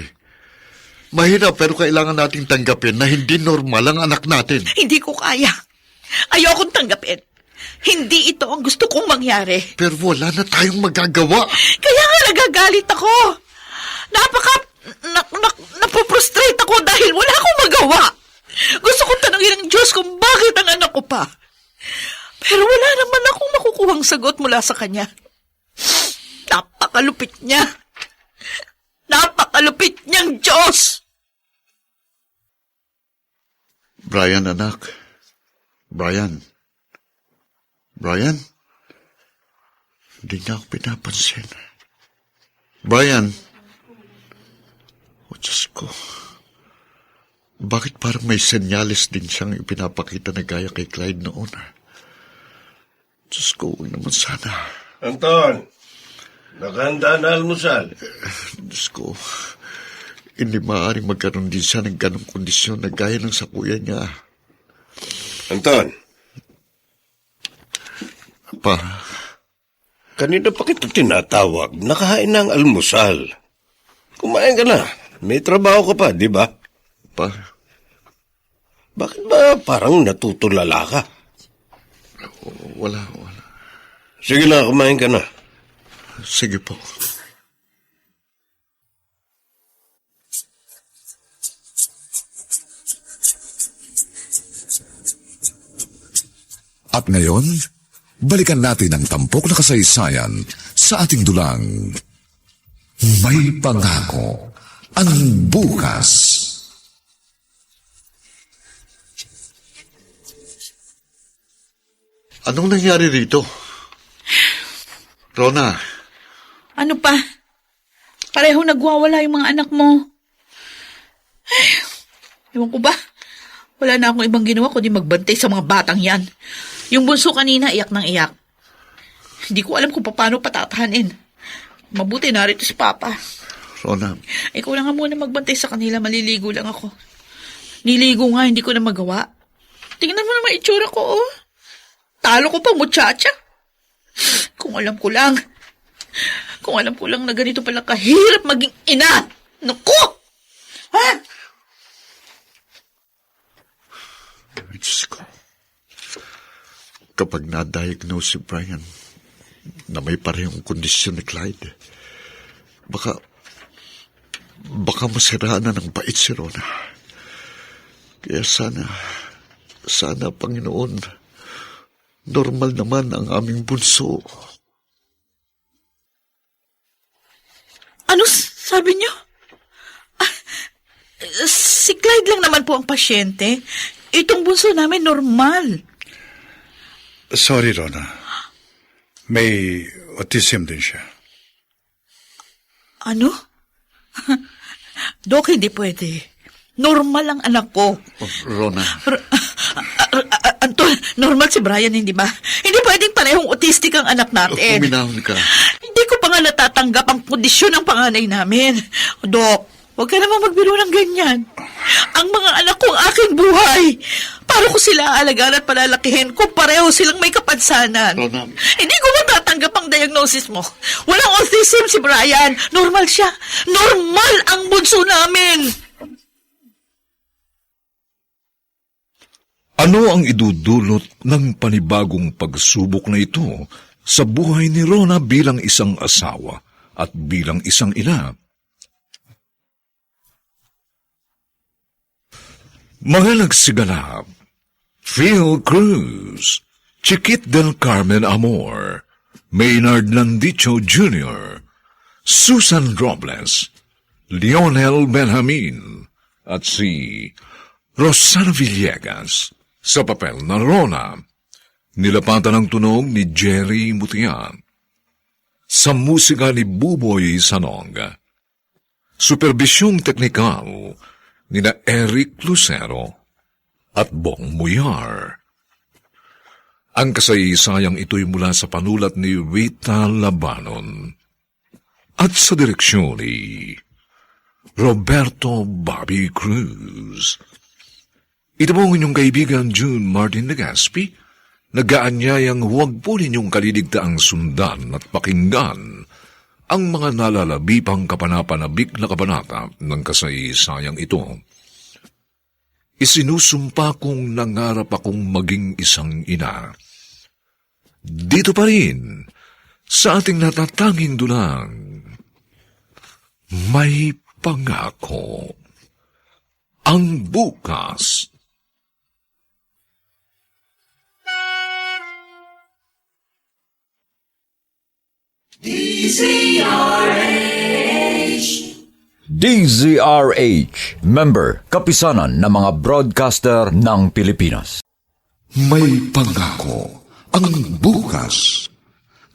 Mahirap pero kailangan nating tanggapin na hindi normal ang anak natin. Hindi ko kaya. Ayokong tanggapin. Hindi ito ang gusto kong mangyari. Pero wala na tayong magagawa. Kaya nga nagagalit ako. Napoprostrate ako dahil wala akong magawa. Gusto kong tanungin ng Diyos kung bakit ang anak ko pa. Pero wala naman akong makukuhang sagot mula sa kanya. Napakalupit niya. Napakalupit niyang Diyos. Brian, anak. Brian. Hindi niya ako pinapansin. Brian. O Diyos ko. Bakit parang may senyales din siyang ipinapakita na gaya kay Clyde noon? Diyos ko, huwag naman sana. Anton, nakahanda na almusal. Diyos ko, hindi maaaring magkaroon din siya ng ganong kondisyon na gaya ng sa kuya niya. Anton, Pa, kanina pa kita tinatawag. Nakahain na ang almusal. Kumain ka na. May trabaho ka pa, di ba? pa, Bakit ba parang natutulala ka? wala. Sige na, kumain ka na. Sige po. At ngayon, balikan natin ang tampok na kasaysayan sa ating dulang. May pangako ang bukas. Anong nangyari rito? Rona, Ano pa? Pareho nagwawala yung mga anak mo. Ay, ewan ko ba? Wala na akong ibang ginawa kundi magbantay sa mga batang yan. Yung bunso kanina, iyak ng iyak. Hindi ko alam kung paano patatahanin. Mabuti narito si Papa. Rona, Ikaw lang nga muna magbantay sa kanila, maliligo lang ako. Niligo nga, hindi ko na magawa. Tingnan mo naman itsura ko, oh. Talo ko pa, muchacha. Kung alam ko lang na ganito pala kahirap maging ina. Naku! Ha? ay Diyos ko. Kapag na-diagnose si Brian na may parehong kondisyon ni Clyde, baka masiraan na ng bait si Rona. Kaya sana, Panginoon, normal naman ang aming bunso. Ano sabi niyo? Si Clyde lang naman po ang pasyente. Itong bunso namin normal. Sorry, Rona. May autism din siya. Ano? Dok, hindi pwede. Normal ang anak ko. Rona, Anton, normal si Brian, hindi ba? Hindi pwedeng parehong autistic ang anak natin. kuminahon ka. Hindi ko pa nga naman natatanggap ang kondisyon ng panganay namin. Dok, huwag ka naman magbiro ng ganyan. Ang mga anak ko ang aking buhay. Para ko sila aalagaan at palalakihin kung pareho silang may kapansanan. Rona. Hindi ko matatanggap ang diagnosis mo. Walang autism si Brian. Normal siya. Normal ang bunso namin. Ano ang idudulot ng panibagong pagsubok na ito sa buhay ni Rona bilang isang asawa at bilang isang ina? Mga nagsiganap, Phil Cruz, Chiquit del Carmen Amor, Maynard Landicho Jr., Susan Robles, Lionel Benjamin, at si Rosana Villegas. Sa papel na Rona, nilapatan ang tunog ni Jerry Mutian. Sa musika ni Buboy Sanong. Superbisyong teknikal nina Eric Lucero at Bong Muyar. Ang kasaysayang ito'y mula sa panulat ni Rita Labanon at sa direksyon ni Roberto Bobby Cruz. Ito po ang inyong kaibigan June Martin Legaspi, nag-aanyayang huwag po ninyong kaliligtaang sundan at pakinggan ang mga nalalabipang kapanapanabik na kabanata ng kasaysayang ito. Isinusumpa kong nangarap akong maging isang ina. Dito pa rin, sa ating natatanging dulang, may pangako. Ang bukas. DZRH, member, kapisanan ng mga broadcaster ng Pilipinas. May pangako ang bukas.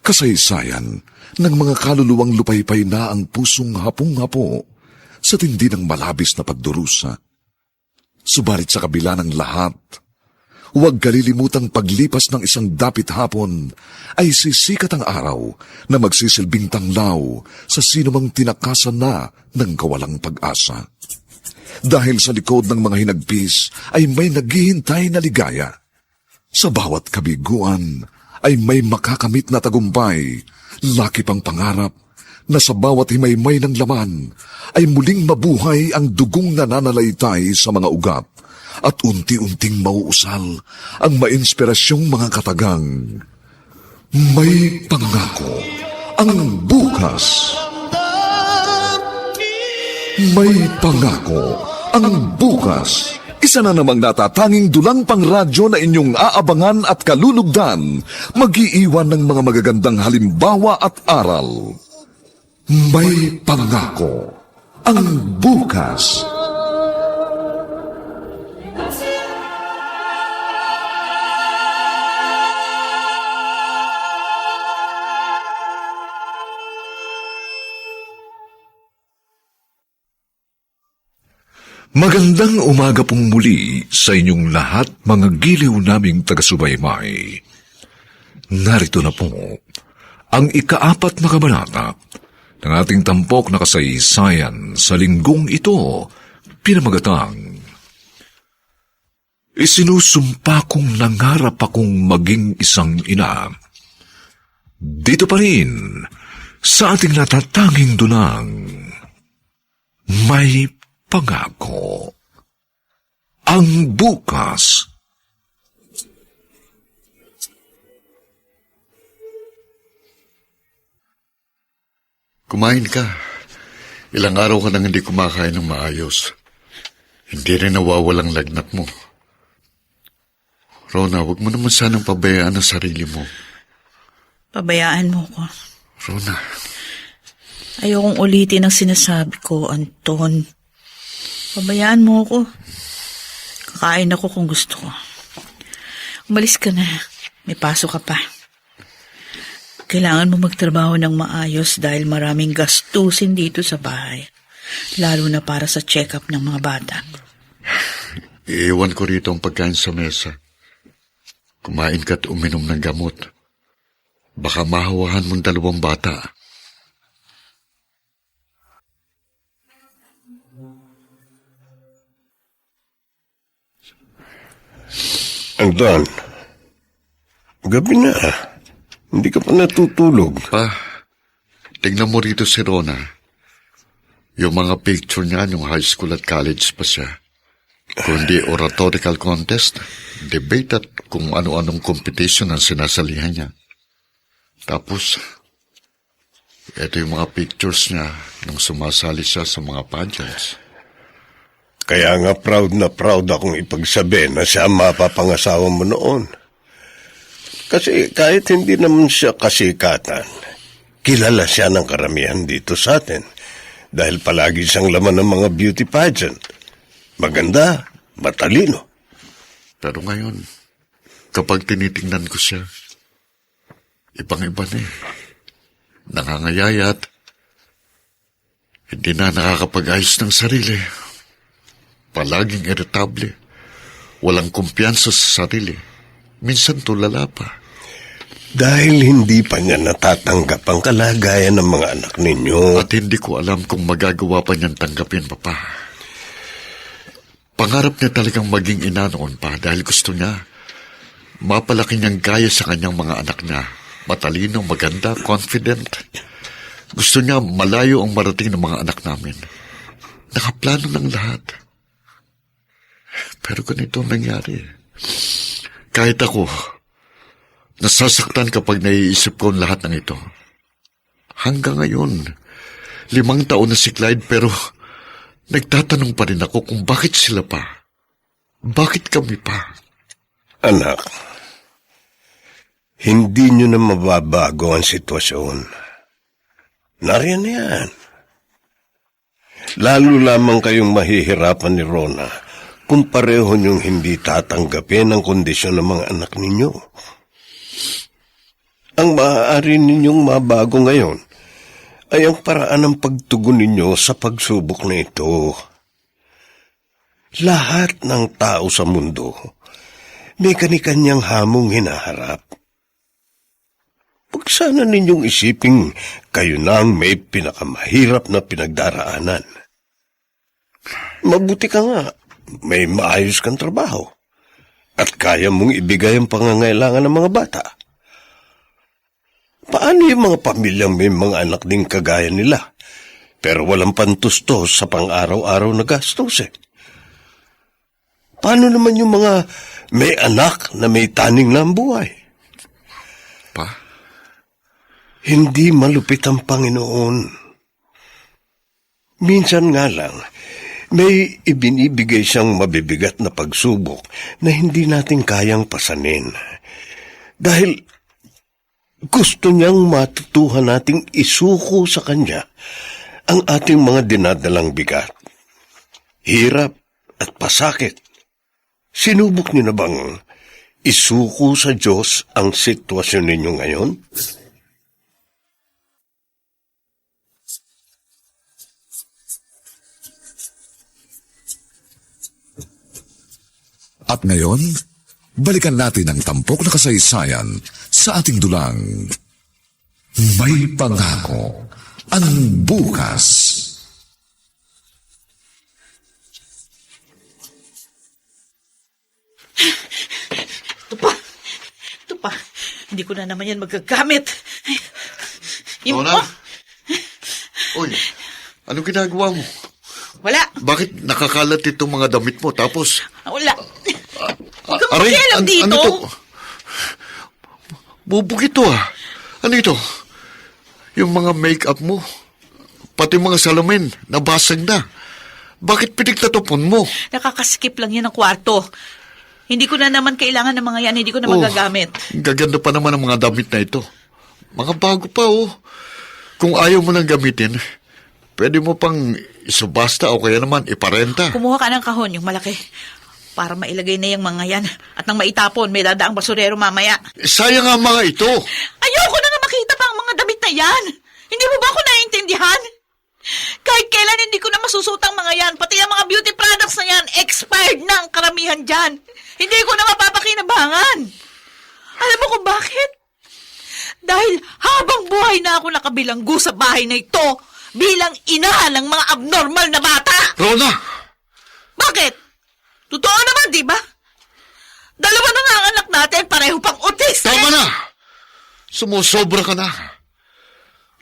Kasaysayan ng mga kaluluwang lupaypay na ang pusong hapong-hapo sa tindi ng malabis na pagdurusa. Subalit sa kabila ng lahat, huwag kalilimutang paglipas ng isang dapit hapon ay sisikat ang araw na magsisilbing tanglaw sa sinumang tinakasan na ng kawalang pag-asa. Dahil sa likod ng mga hinagpis ay may naghihintay na ligaya. Sa bawat kabiguan ay may makakamit na tagumpay, laki pang pangarap na sa bawat himaymay ng laman ay muling mabuhay ang dugong nananalaytay sa mga ugat at unti-unting mauusal ang mainspirasyong mga katagang. May pangako ang bukas. May pangako ang bukas. Isa na namang natatanging dulang pangradyo na inyong aabangan at kalulugdan, mag-iiwan ng mga magagandang halimbawa at aral. May pangako ang bukas. Magandang umaga pong muli sa inyong lahat, mga giliw naming taga-subaybay. Narito na po ang ika-4 na kabanata ng ating tampok na kasaysayan sa linggong ito, pinamagatang Isinusumpa kong nangarap akong maging isang ina. Dito pa rin, sa ating natatanging dunang, may pangako ang bukas. Kumain ka. Ilang araw ka nang hindi kumakain ng maayos. Hindi rin nawawalang lagnat mo. Rona, huwag mo naman sanang pabayaan ang sarili mo. Pabayaan mo ko. Rona. Ayokong ulitin ang sinasabi ko, Anton. Pabayaan mo ako. Kakain ako kung gusto ko. Umalis ka na. May pasok ka pa. Kailangan mo magtrabaho ng maayos dahil maraming gastusin dito sa bahay. Lalo na para sa check-up ng mga bata. Iiwan ko rito ang pagkain sa mesa. Kumain ka at uminom ng gamot. Baka mahawahan mong 2 bata. Anton, gabi na. Hindi ka pa natutulog. Pa, tingnan mo rito si Rona. Yung mga picture niya, yung high school at college pa siya. Kundi oratorical contest, debate at kung ano-anong competition ang sinasalihan niya. Tapos, ito yung mga pictures niya nung sumasali siya sa mga pageants. Kaya nga proud na proud akong ipagsabi na siya ang mapapangasawa mo noon. Kasi kahit hindi naman siya kasikatan, kilala siya ng karamihan dito sa atin dahil palagi siyang laman ng mga beauty pageant. Maganda, matalino. Pero ngayon, kapag tinitingnan ko siya, ibang-iba na eh. Nangangayayat, hindi na nakakapag-ayos ng sarili. Palaging irritable. Walang kumpiyansa sa sarili. Minsan tulala pa. Dahil hindi pa niya natatanggap ang kalagayan ng mga anak ninyo. At hindi ko alam kung magagawa pa niyang tanggapin, Papa. Pangarap niya talagang maging ina noon pa dahil gusto niya mapalaki niyang gaya sa kanyang mga anak niya. Matalino, maganda, confident. Gusto niya malayo ang marating ng mga anak namin. Nakaplano ng lahat. Pero ganito ang nangyari. Kahit ako, nasasaktan kapag naiisip ko ang lahat ng ito. Hanggang ngayon, 5 taon na si Clyde pero nagtatanong pa rin ako kung bakit sila pa. Bakit kami pa? Anak, hindi nyo na mababago ang sitwasyon. Nariyan na yan. Lalo lamang kayong mahihirapan ni Rona kung pareho niyong hindi tatanggapin ang kondisyon ng mga anak ninyo. Ang maaari ninyong mabago ngayon ay ang paraan ng pagtugon ninyo sa pagsubok na ito. Lahat ng tao sa mundo may kani-kanyang hamong hinaharap. Huwag sana ninyong isiping kayo na ang may pinakamahirap na pinagdaraanan. Mabuti ka nga, may maayos kang trabaho at kaya mong ibigay ang pangangailangan ng mga bata. Paano yung mga pamilyang may mga anak ding kagaya nila, pero walang pantustos sa pang-araw-araw na gastos eh? Paano naman yung mga may anak na may taning na ang buhay? Pa? Hindi malupit ang Panginoon. Minsan nga lang, may ibinibigay siyang mabibigat na pagsubok na hindi natin kayang pasanin. Dahil gusto niyang matutuhan nating isuko sa Kanya ang ating mga dinadalang bigat, hirap at pasakit. Sinubok niyo na bang isuko sa Diyos ang sitwasyon ninyo ngayon? At ngayon, balikan natin ang tampok na kasaysayan sa ating dulang. May pangako ang bukas. Ito pa. Hindi ko na naman yan magagamit. Rona? Uy, anong ginagawa mo? Wala. Bakit nakakalat itong mga damit mo tapos... Wala. Huwag kang Aray, makialam dito. Ano to? Bubog ito ah. Ano ito? Yung mga make-up mo, pati mga salamin, nabasag na. Bakit pinagtatapon mo? Nakakaskip lang yan ng kwarto. Hindi ko na naman kailangan ng mga yan. Hindi ko na magagamit. Gaganda pa naman ang mga damit na ito. Mga bago pa oh. Kung ayaw mo nang gamitin, pwede mo pang isubasta o kaya naman iparenta. Kumuha ka ng kahon, yung malaki. Para mailagay na yung mga yan. At nang maitapon, may dadaang basurero mamaya. Sayang nga mga ito. Ayoko na nga makita pa ang mga damit na yan. Hindi mo ba ako naiintindihan? Kahit kailan hindi ko na masusutang mga yan. Pati ang mga beauty products na yan, expired na ang karamihan dyan. Hindi ko na mapapakinabangan. Alam mo kung bakit? Dahil habang buhay na ako nakabilanggo sa bahay na ito bilang ina ng mga abnormal na bata. Rona! Bakit? Totoo naman, di ba? 2 na nga Sumusobra ka na.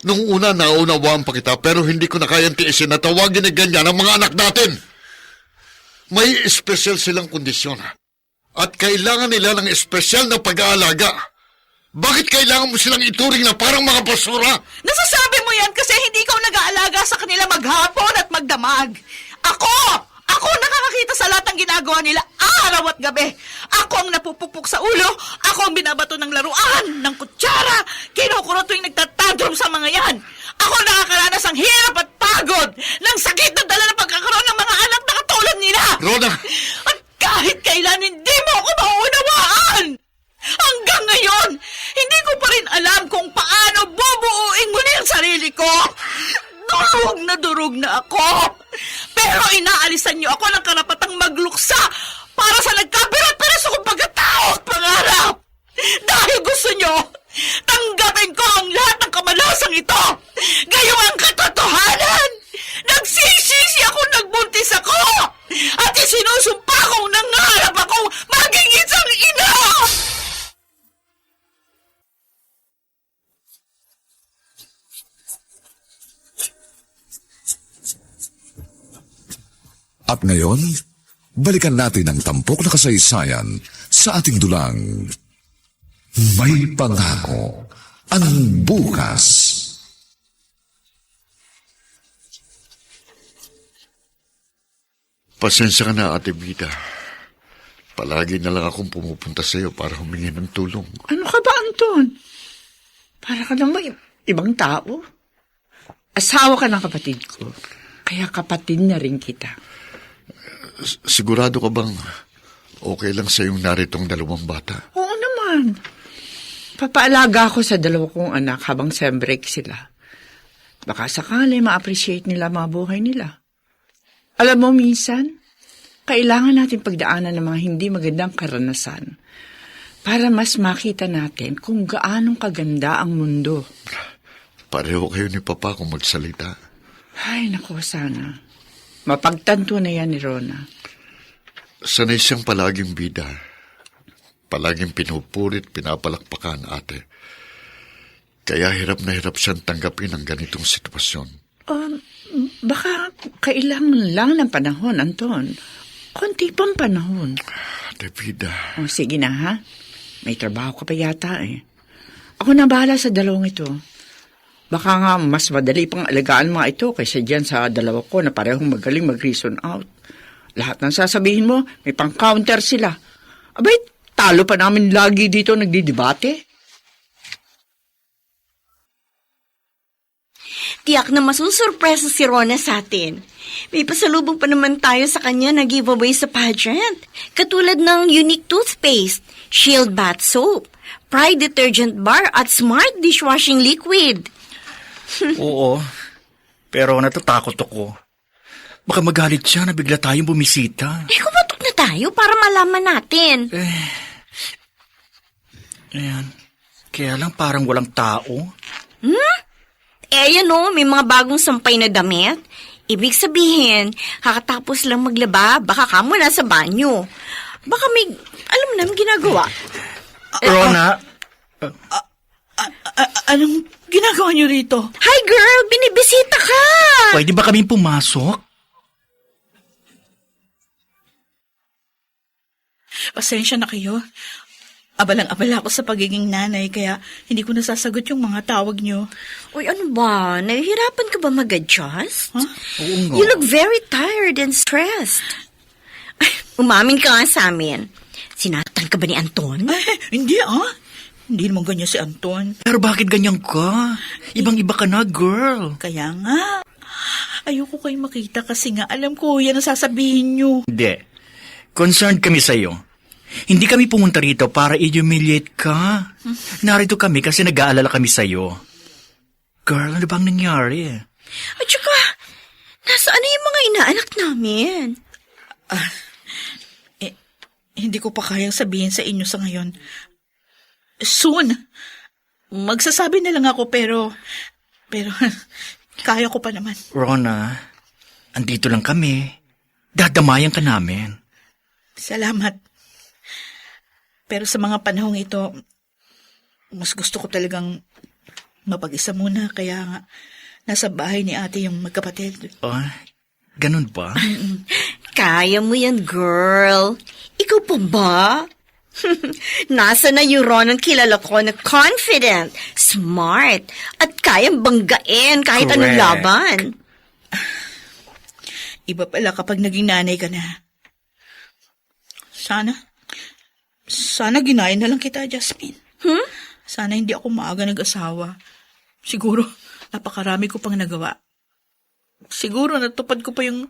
Nung una, naunawaan pa kita, pero hindi ko na kayang tiisin na tawagin na ganyan ang mga anak natin. May espesyal silang kondisyon. At kailangan nila ng espesyal na pag-aalaga. Bakit kailangan mo silang ituring na parang mga basura? Nasasabi mo yan kasi hindi ikaw nag-aalaga sa kanila maghapon at magdamag. Ako nakakakita sa lahat ng ginagawa nila araw at gabi. Ako ang napupukpok sa ulo. Ako ang binabato ng laruan, ng kutsara. Kinukuro tuwing nagtatantrum sa mga yan. Ako nakakaranas ng hirap at pagod, ng sakit na dala ng pagkakaroon ng mga anak na katulad nila. Rhoda! At kahit kailan hindi mo ako mauunawaan. Hanggang ngayon, hindi ko pa rin alam kung paano bubuuin muli ang sarili ko. Durog na ako. Pero inaalisan niyo ako ng karapatang magluksa para sa nagkabirat-piraso kong pagkatao at pangarap. Dahil gusto niyo, tanggapin ko ang lahat ng kamalasang ito. Gayong ang katotohanan. Nagsisisi ako nagbuntis ako. At isinusumpa kong nangarap akong maging isang ina. At ngayon, balikan natin ang tampok na kasaysayan sa ating dulang. May pangako ang bukas. Pasensya ka na, Ate Vida. Palagi na lang akong pumupunta sa iyo para humingi ng tulong. Ano ka ba, Anton? Para ka naman ibang tao. Asawa ka ng kapatid ko. Kaya kapatid na rin kita. Sigurado ka bang okay lang sa yung naritong dalawang bata? Oo naman. Papaalaga ako sa dalawa kong anak habang sa break sila. Baka sakali ma-appreciate nila mga buhay nila. Alam mo, minsan, kailangan natin pagdaanan ng mga hindi magandang karanasan para mas makita natin kung gaanong kaganda ang mundo. Pareho kayo ni Papa kung magsalita. Ay, naku, sana. Mapagtanto na yan ni Rona. Sanay siyang palaging bida. Palaging pinupurit, pinapalakpakan, ate. Kaya hirap na hirap siyang tanggapin ang ganitong sitwasyon. Baka kailangan lang ng panahon, Anton. Konti pang panahon. Ate Vida. O, sige na, ha? May trabaho ka pa yata, eh. Ako na bahala sa dalawang ito. Baka nga mas madali pang alagaan mga ito kaysa dyan sa dalawa ko na parehong magaling mag-reason out. Lahat ng sasabihin mo, may pang-counter sila. Abay, talo pa namin lagi dito nagdidebate. Tiyak na masusurpresa si Rona sa atin. May pasalubong pa naman tayo sa kanya na giveaway sa pageant. Katulad ng unique toothpaste, Shield Bath Soap, Pride Detergent Bar at Smart Dishwashing Liquid. Oo, pero natatakot ako. Baka magalit siya na bigla tayong bumisita. Kumatok na tayo para malaman natin. Ayan, kaya lang parang walang tao. Ayan o, may mga bagong sampay na damit. Ibig sabihin, kakatapos lang maglaba, baka ka muna sa banyo. Baka may, alam mo na, may ginagawa. Rona, Anong ginagawa niyo rito? Hi girl, binibisita ka! pwede ba kaming pumasok? Pasensya na kayo. Abalang-abala ako sa pagiging nanay kaya hindi ko nasasagot yung mga tawag niyo. Uy, ano ba? Nahihirapan ka ba mag-adjust? Huh? Oo nga. You look very tired and stressed. Ay, umamin ka nga sa amin. Sinatan ka ba ni Anton? Hindi Hindi naman ganyan si Anton. Pero bakit ganyan ka? Ibang-iba ka na, girl. Kaya nga, ayoko kayo makita kasi nga alam ko yan ang sasabihin niyo. Hindi. Concerned kami sa'yo. Hindi kami pumunta rito para i-humiliate ka. Narito kami kasi nag-aalala kami sa'yo. Girl, ano bang nangyari? At saka, nasaan na yung mga inaanak namin? Hindi ko pa kayang sabihin sa inyo sa ngayon. Soon. Magsasabi na lang ako pero kaya ko pa naman. Rona, andito lang kami. Dadamayan ka namin. Salamat. Pero sa mga panahong ito, mas gusto ko talagang mapag-isa muna. Kaya nga, nasa bahay ni ate yung magkapatid. Oh, ganun ba? Kaya mo yan, girl. Ikaw pa ba? Nasa na yung Ron ang kilala ko na confident, smart, at kayang banggain kahit anong Correct. laban. Iba pala kapag naging nanay ka na. Sana ginaya na lang kita, Jasmine. Sana hindi ako maaga nag-asawa. Siguro, napakarami ko pang nagawa. Siguro, natupad ko pa yung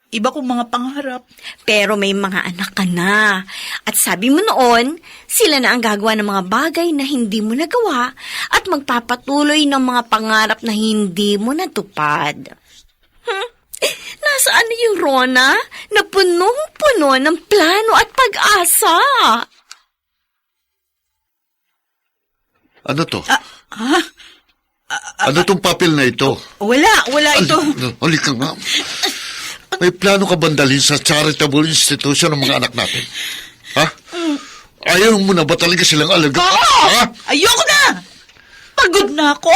iba kong mga pangarap. Pero may mga anak ka na. At sabi mo noon, sila na ang gagawa ng mga bagay na hindi mo nagawa at magpapatuloy ng mga pangarap na hindi mo natupad. Nasaan na yung Rona na punong-puno ng plano at pag-asa? Ano to? Ano tong papel na ito? Wala ito. Halika nga. May plano ka ba dalhin sa charitable institution ng mga anak natin? Ha? Ayaw mo na ba talaga silang alagaan? Oo! Ha? Ayoko na! Pagod na ako!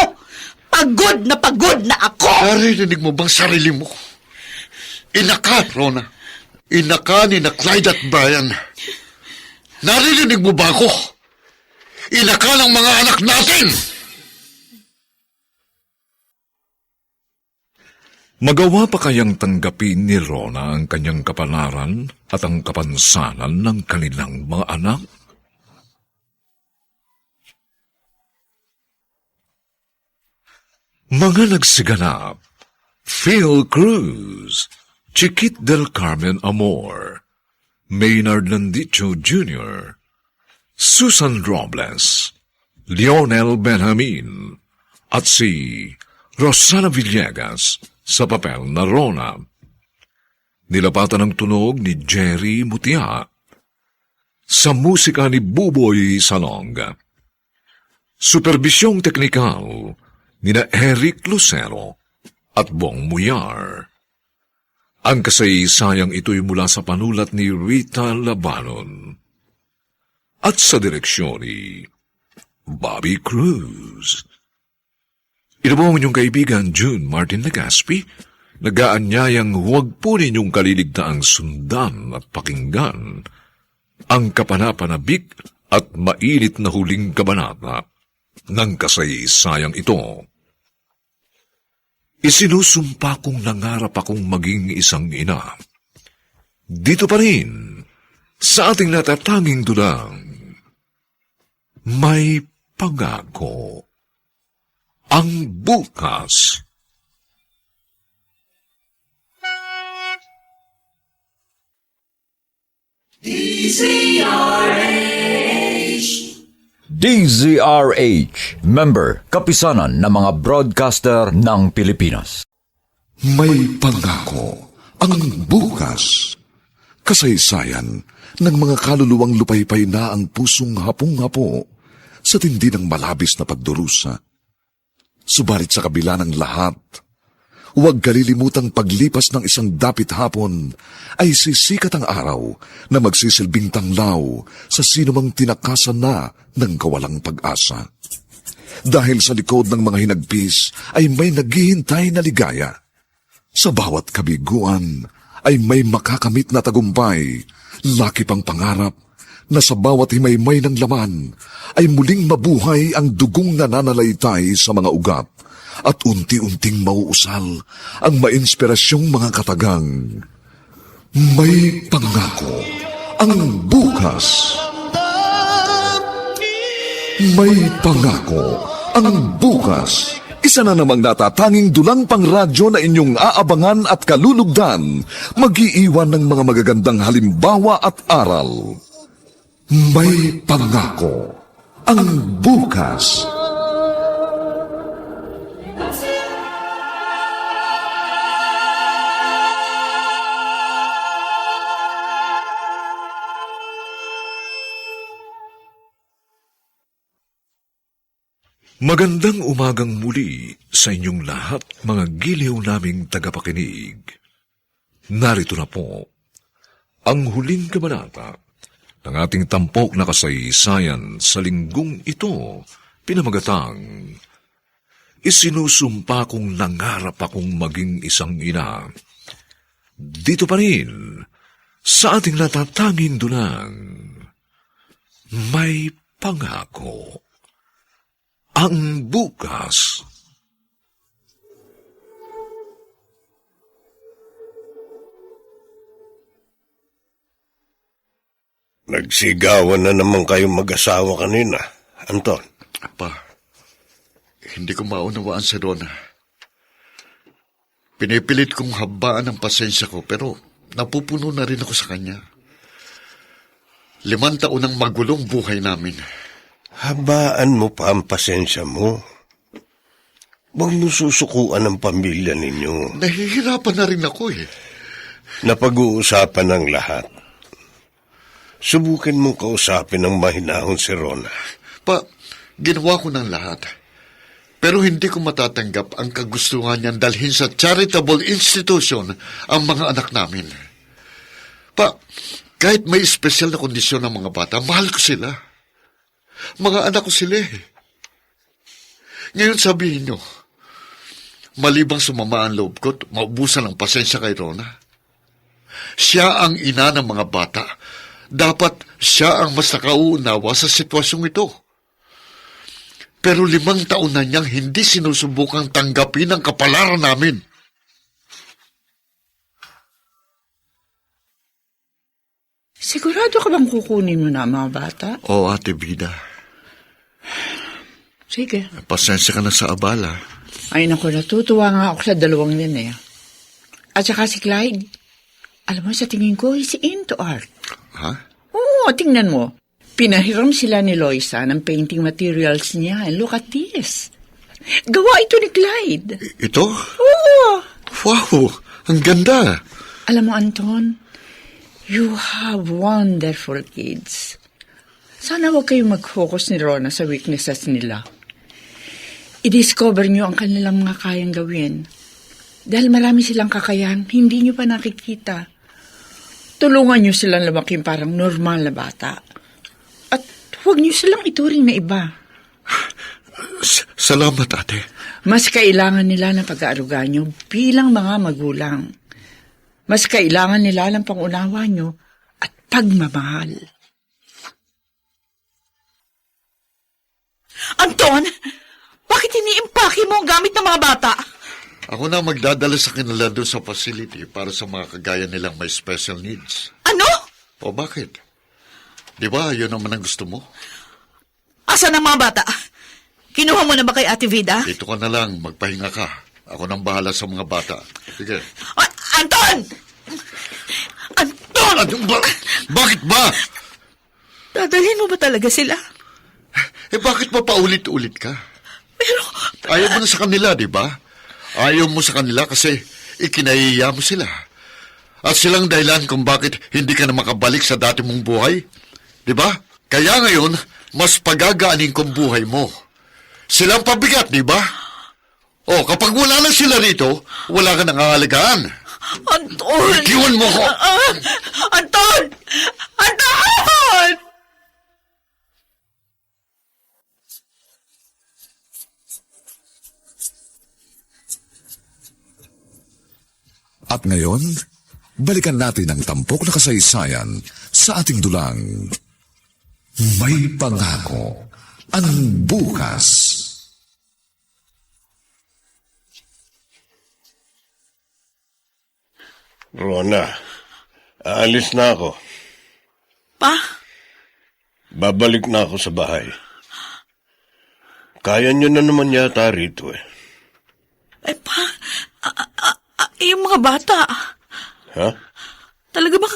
Pagod na ako! Narinig mo bang sarili mo? Inaka, Rona. Inaka ni na Clyde at Brian. Narinig mo ba ako? Inaka ng mga anak natin! Magawa pa kayang tanggapin ni Rona ang kanyang kapalaran at ang kapansanan ng kanilang mga anak? Mga nagsiganap, Phil Cruz, Chiquit del Carmen Amor, Maynard Landicho Jr., Susan Robles, Lionel Benjamin, at si Rosana Villegas sa papel na Rona. Nilapatan ng tunog ni Jerry Mutia sa musika ni Buboy Salong. Superbisyong teknikal ni na Eric Lucero at Bong Muyar. Ang kasaysayang ito'y mula sa panulat ni Rita Labanon at sa direksyon ni Bobby Cruz. Ito po ang inyong kaibigan June Martin Legaspi, nag-aanyayang huwag po ninyong kaliligtaang sundan at pakinggan ang kapanapanabik at mainit na huling kabanata ng kasaysayang ito. Isinusumpa kong nangarap akong maging isang ina. Dito pa rin, sa ating natatanging dulang, may pangako. Ang bukas. DZRH, member, kapisanan ng mga broadcaster ng Pilipinas. May pangako ang bukas. Kasaysayan ng mga kaluluwang lupaypay na ang pusong hapong-hapo sa tindi ng malabis na pagdurusa. Subalit sa kabila ng lahat, huwag kalilimutang paglipas ng isang dapit hapon ay sisikat ang araw na magsisilbing tanglaw sa sinumang tinakasan na ng kawalang pag-asa. Dahil sa likod ng mga hinagpis ay may naghihintay na ligaya. Sa bawat kabiguan ay may makakamit na tagumpay, laki pang pangarap na sa bawat himaymay ng laman ay muling mabuhay ang dugong nananalaytay sa mga ugat at unti-unting mauusal ang mainspirasyong mga katagang. May pangako ang bukas. May pangako ang bukas. Isa na namang natatanging dulang pangradyo na inyong aabangan at kalulugdan, mag-iiwan ng mga magagandang halimbawa at aral. May pangako ang bukas. Magandang umagang muli sa inyong lahat, mga giliw naming tagapakinig. Narito na po ang huling kabanata ng ating tampok na kasaysayan sa linggong ito pinamagatang, isinusumpa kong nangarap akong maging isang ina. Dito pa rin, sa ating natatanging dulang, may pangako. Ang bukas. Nagsigawan na naman kayong mag-asawa kanina, Anton. Pa, hindi ko maunawaan si Rona. Pinipilit kong habaan ang pasensya ko, pero napupuno na rin ako sa kanya. 5 taon ang magulong buhay namin. Habaan mo pa ang pasensya mo. Huwag mo susukuan ang pamilya ninyo. Nahihirapan na rin ako eh. Napag-uusapan ng lahat. Subukin mong kausapin ng mahinahon si Rona. Pa, ginawa ko ng lahat. Pero hindi ko matatanggap ang kagustuhan niyang dalhin sa charitable institution ang mga anak namin. Pa, kahit may espesyal na kondisyon ng mga bata, mahal ko sila. Mga anak ko sila eh. Ngayon sabihin niyo, malibang sumama ang loob ko, maubusan ng pasensya kay Rona. Siya ang ina ng mga bata. Dapat siya ang mas nakauunawa sa sitwasyong ito. Pero 5 taon na niyang hindi sinusubukang tanggapin ang kapalaran namin. Sigurado ka bang kukunin mo na ang mga bata? Oo, Ate Vida. Sige. Pasensya ka na sa abala. Ay naku, natutuwa nga ako sa 2 yan eh. At saka si Clyde. Alam mo, sa tingin ko, he's into art. Ha? Oo, tingnan mo. Pinahiram sila ni Loisa ng painting materials niya. Look at this. Gawa ito ni Clyde. Ito? Oo. Wow, ang ganda. Alam mo, Anton, you have wonderful kids. Sana huwag kayong mag-focus ni Rona sa weaknesses nila. I-discover niyo ang kanilang mga kayang gawin. Dahil marami silang kakayahan, hindi niyo pa nakikita. Tulungan niyo silang lumaking parang normal na bata. At huwag niyo silang ituring na iba. Salamat, ate. Mas kailangan nila ng pag-aaruga niyo bilang mga magulang. Mas kailangan nila ng pangunawa niyo at pagmamahal. Anton! Bakit iniimpake mo ang gamit ng mga bata? Ako na magdadala sa kanila doon sa facility para sa mga kagaya nilang may special needs. Ano? O bakit? Di ba yun naman ang gusto mo? Asan ang mga bata? Kinuha mo na ba kay Ate Vida? Dito ka na lang, magpahinga ka. Ako nang bahala sa mga bata. Sige. Anton! Anton! Bakit ba? Dadalhin mo ba talaga sila? Bakit pa paulit-ulit ka? Pero... Ayaw mo na sa kanila, di ba? Ayaw mo sa kanila kasi ikinahiya mo sila. At silang dahilan kung bakit hindi ka na makabalik sa dati mong buhay. Di ba? Kaya ngayon, mas pagagaanin kong buhay mo. Silang pabigat, di ba? O, kapag wala na sila rito, wala ka nang aalagaan. Anton! Ikiwan mo ko! Anton! Anton! At ngayon, balikan natin ang tampok na kasaysayan sa ating dulang. May pangako ang bukas. Rona, aalis na ako. Pa? Babalik na ako sa bahay. Kaya nyo na naman yata rito eh. Pa? Yung mga bata. Ha? Talaga ba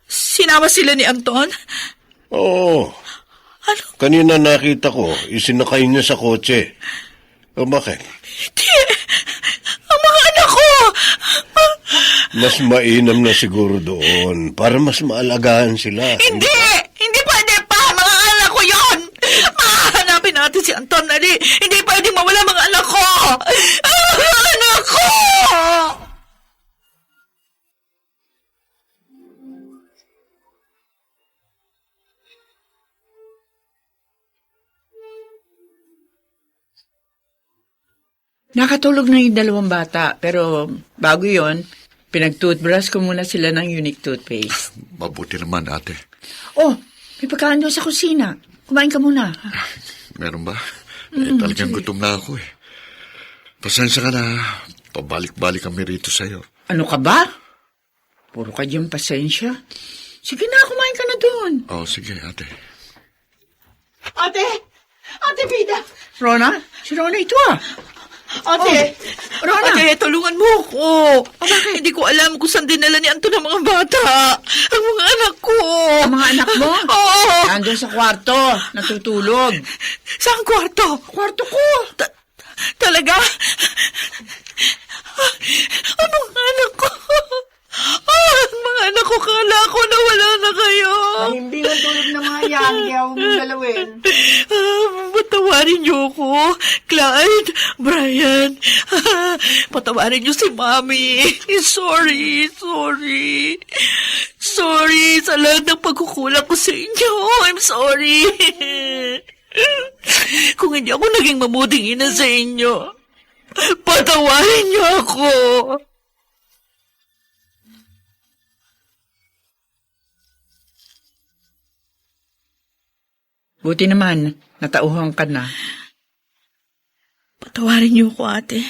sinama sila ni Anton? Oo. Ano? Kanina nakita ko, isinakay niya sa kotse. O bakit? Di, ang mga anak ko! Mas mainam na siguro doon para mas maalagaan sila. Hindi! Hindi pwede pa! Mga anak ko yon! Mahanapin natin si Anton, Ali! Hindi pwede mawala mga anak ko! Mga anak ko! Nakatulog na yung dalawang bata, pero bago yon, pinag-toothbrush ko muna sila ng unique toothpaste. Mabuti naman, ate. Oh, may pagkain doon sa kusina. Kumain ka muna. Meron ba? Talagang gutom na ako eh. Pasensya ka na. Pabalik-balik kami rito sa'yo. Ano ka ba? Puro ka diyang pasensya. Sige na, kumain ka na doon. Oh, sige, ate. Ate! Ate Vida! Rona? Si Rona ito ah. Ate! Rona! Ate, tulungan mo ako. Hindi ko alam kung saan dinala ni Anton ang mga bata. Ang mga anak ko. Ang mga anak mo? Oo. Nandun sa kwarto, natutulog. Saan kwarto? Kwarto ko. Talaga? Ang mga anak ko. Ang mga anak ko, kala ko na wala na kayo. Hindi na tulog na mga yan, hindi ako mong galawin. Patawarin niyo ako. Clyde, Brian. Patawarin niyo si Mami. Sorry. Sorry sa lahat ng pagkukulang ko sa inyo. I'm sorry. Kung hindi ako naging mabuting ina sa inyo, patawarin niyo ako. Buti naman, natauhan ka na. Patawarin niyo ako, ate.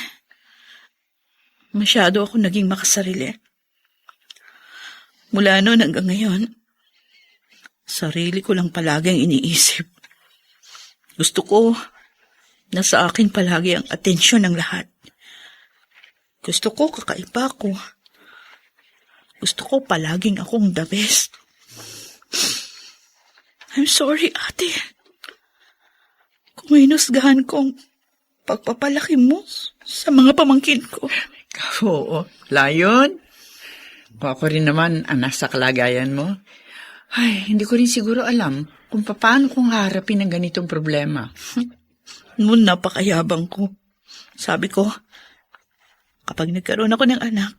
Masyado ako naging makasarili. Mula noon hanggang ngayon, sarili ko lang palagi ang iniisip. Gusto ko na sa akin palagi ang atensyon ng lahat. Gusto ko kakaiba ko. Gusto ko palaging akong the best. I'm sorry, ate. Kung inusgahan kong pagpapalaki mo sa mga pamangkin ko. Oo, layon. Ako rin naman, anak sa kalagayan mo. Ay, hindi ko rin siguro alam kung paano kong harapin ang ganitong problema. Noon napakayabang ko. Sabi ko, kapag nagkaroon ako ng anak,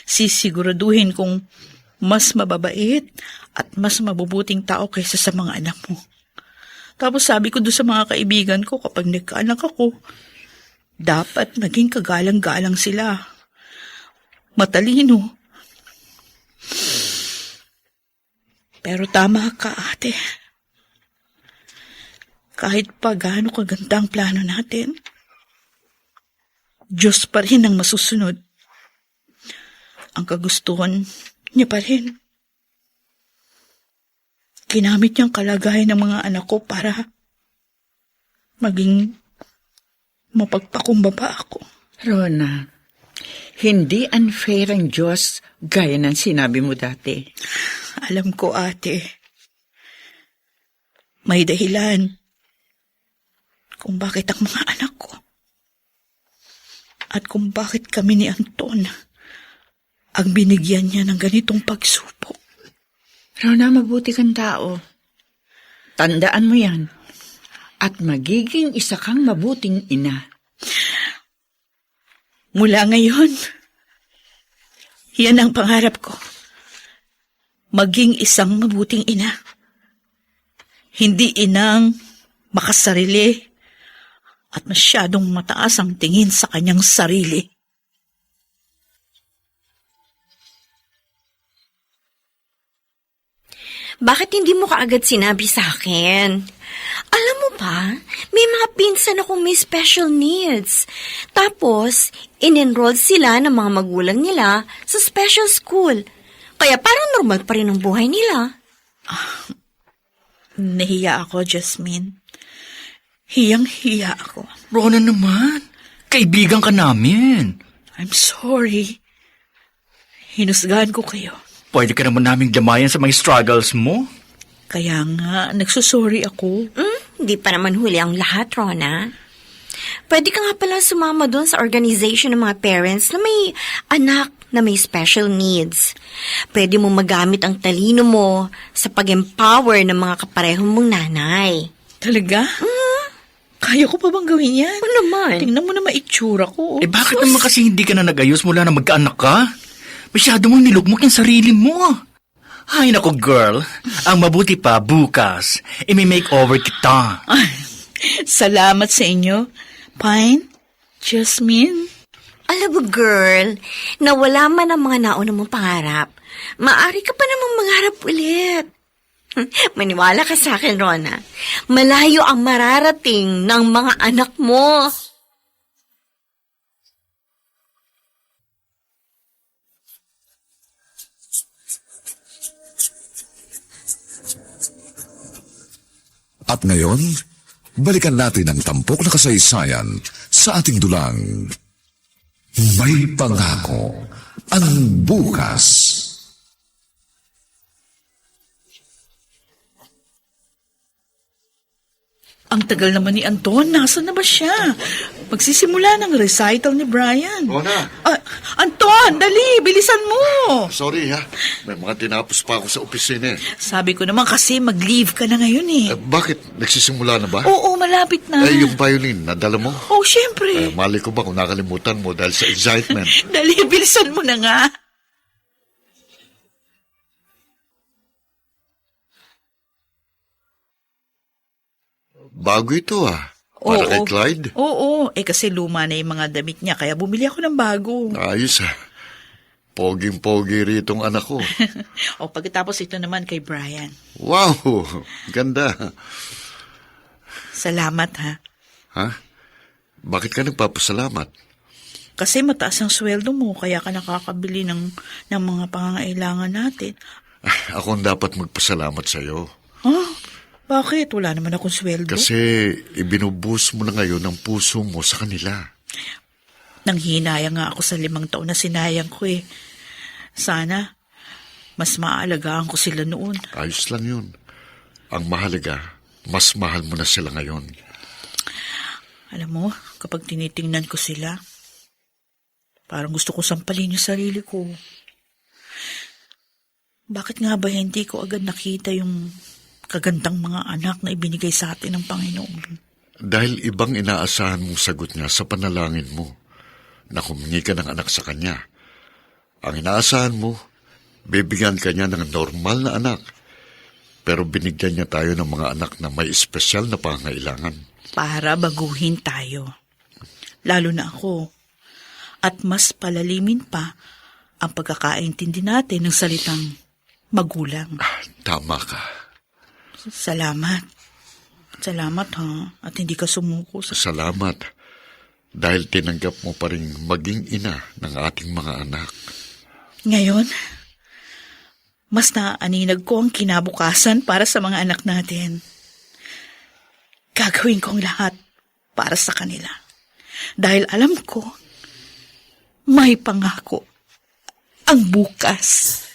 sisiguraduhin kong mas mababait at mas mabubuting tao kaysa sa mga anak mo. Tapos sabi ko doon sa mga kaibigan ko, kapag nagkaanak ako, dapat naging kagalang-galang sila. Matalino. Pero tama ka, ate. Kahit pa gaano kaganda ang plano natin, Diyos pa rin ang masusunod. Ang kagustuhan niya pa rin. Ginamit niyang kalagayan ng mga anak ko para maging mapagpakumbaba ako. Rona, hindi unfair ang Diyos gaya ng sinabi mo dati. Alam ko, ate. May dahilan kung bakit ang mga anak ko at kung bakit kami ni Anton ang binigyan niya ng ganitong pagsubok. Rona, mabuti kang tao. Tandaan mo yan. At magiging isa kang mabuting ina. Mula ngayon, yan ang pangarap ko. Maging isang mabuting ina. Hindi inang makasarili at masyadong mataas ang tingin sa kanyang sarili. Bakit hindi mo kaagad sinabi sa akin? Alam mo ba, may mga pinsan akong may special needs. Tapos, in-enroll sila ng mga magulang nila sa special school. Kaya parang normal pa rin ang buhay nila. Nahiya ako, Jasmine. Hiyang-hiya ako. Rona naman, kaibigan ka namin. I'm sorry. Hinusgahan ko kayo. Pwede ka naman naming damayan sa mga struggles mo. Kaya nga, nagsusorry ako. Hindi pa naman huli ang lahat, Rona. Pwede ka nga pala sumama doon sa organization ng mga parents na may anak na may special needs. Pwede mo magamit ang talino mo sa pag-empower ng mga kapareho mong nanay. Talaga? Kaya ko pa bang gawin yan? Ano naman? Tingnan mo na maitsura ko. Eh bakit naman kasi hindi ka na nag-ayos mula na magkaanak ka? Masyado mong nilugmok yung sarili mo. Ay nako girl, ang mabuti pa bukas, imi-makeover kita. Salamat sa inyo, Pine, Jasmine? Alam mo, girl, nawala man ang mga nauna mong pangarap, maaari ka pa namang mangarap ulit. Maniwala ka sa akin, Rona. Malayo ang mararating ng mga anak mo. At ngayon, balikan natin ang tampok na kasaysayan sa ating dulang. May pangako ang bukas. Ang tagal naman ni Anton. Nasaan na ba siya? Magsisimula ng recital ni Brian. Rona! Anton, dali! Bilisan mo! Sorry ha, may mga tinapos pa ako sa opisina eh. Sabi ko naman kasi mag-leave ka na ngayon eh. Bakit? Nagsisimula na ba? Oo, malapit na. Yung violin, nadala mo? Oh, syempre. Mali ko ba kung nakalimutan mo dahil sa excitement? Dali, bilisan mo na nga. Bago ito Para kay Clyde? Oo, kasi luma na yung mga damit niya, kaya bumili ako ng bago. Ayos Poging-pogi ritong anak ko. O pagkatapos ito naman kay Brian. Wow! Ganda. Salamat ha. Ha? Bakit ka nagpapasalamat? Kasi mataas ang sweldo mo, kaya ka nakakabili ng mga pangangailangan natin. Ako ang dapat magpasalamat sa'yo. Huh? Bakit? Wala naman akong sweldo. Kasi ibinubus mo na ngayon ang puso mo sa kanila. Nanghinayang nga ako sa 5 taon na sinayang ko eh. Sana, mas maaalagaan ko sila noon. Ayos lang yun. Ang mahalaga, mas mahal mo na sila ngayon. Alam mo, kapag tinitingnan ko sila, parang gusto ko sampalin yung sarili ko. Bakit nga ba hindi ko agad nakita yung kagandang mga anak na ibinigay sa atin ng Panginoon? Dahil ibang inaasahan mong sagot niya sa panalangin mo na humingi ka ng anak sa kanya. Ang inaasahan mo, bibigyan ka niya ng normal na anak. Pero binigyan niya tayo ng mga anak na may espesyal na pangangailangan. Para baguhin tayo. Lalo na ako. At mas palalimin pa ang pagkakaintindi natin ng salitang magulang. Tama ka. Salamat. Salamat ha. At hindi ka sumuko sa... Salamat. Dahil tinanggap mo pa rin maging ina ng ating mga anak. Ngayon, mas naaaninag ko ang kinabukasan para sa mga anak natin. Gagawin kong lahat para sa kanila. Dahil alam ko, may pangako ang bukas.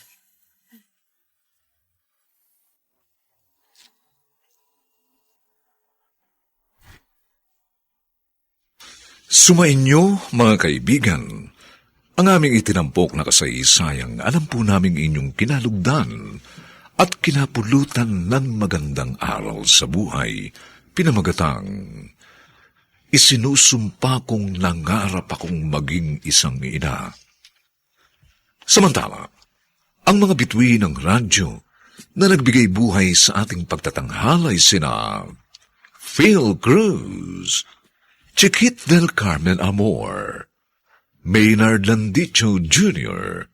Sumainyo, mga kaibigan, ang aming itinampok na kasaysayang alam po naming inyong kinalugdan at kinapulutan ng magandang aral sa buhay, pinamagatang, isinusumpa kong nangarap akong maging isang ina. Samantala, ang mga bituin ng radyo na nagbigay buhay sa ating pagtatanghalay sina Phil Cruz, Chiquit del Carmen Amor, Maynard Landicho Jr.,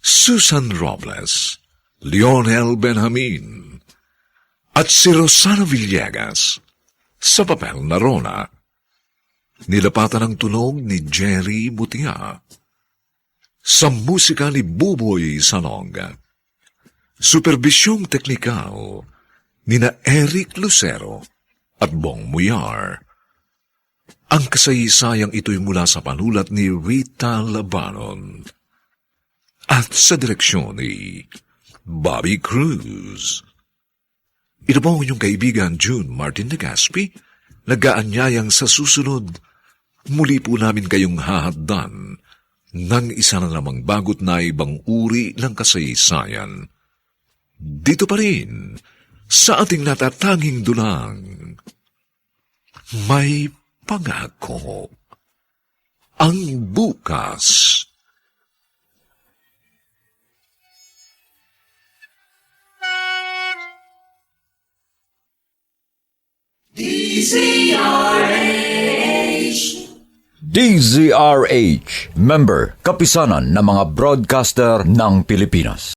Susan Robles, Lionel Benjamin, at si Rosana Villegas sa papel na Rona. Nilapatan ang tunog ni Jerry Mutia. Sa musika ni Buboy Salong. Supervisyong teknikal ni na Eric Lucero at Bong Muyar. Ang kasaysayang ito'y mula sa panulat ni Rita Labanon at sa direksyon ni Bobby Cruz. Ito po ang inyong kaibigan June Martin Legaspi, nag-aanyayang sa susunod, muli po namin kayong hahaddan ng isa na namang bagot na ibang uri ng kasaysayan. Dito pa rin, sa ating natatanging dulang, may pangako ang bukas. DZRH, member, kapisanan ng mga broadcaster ng Pilipinas.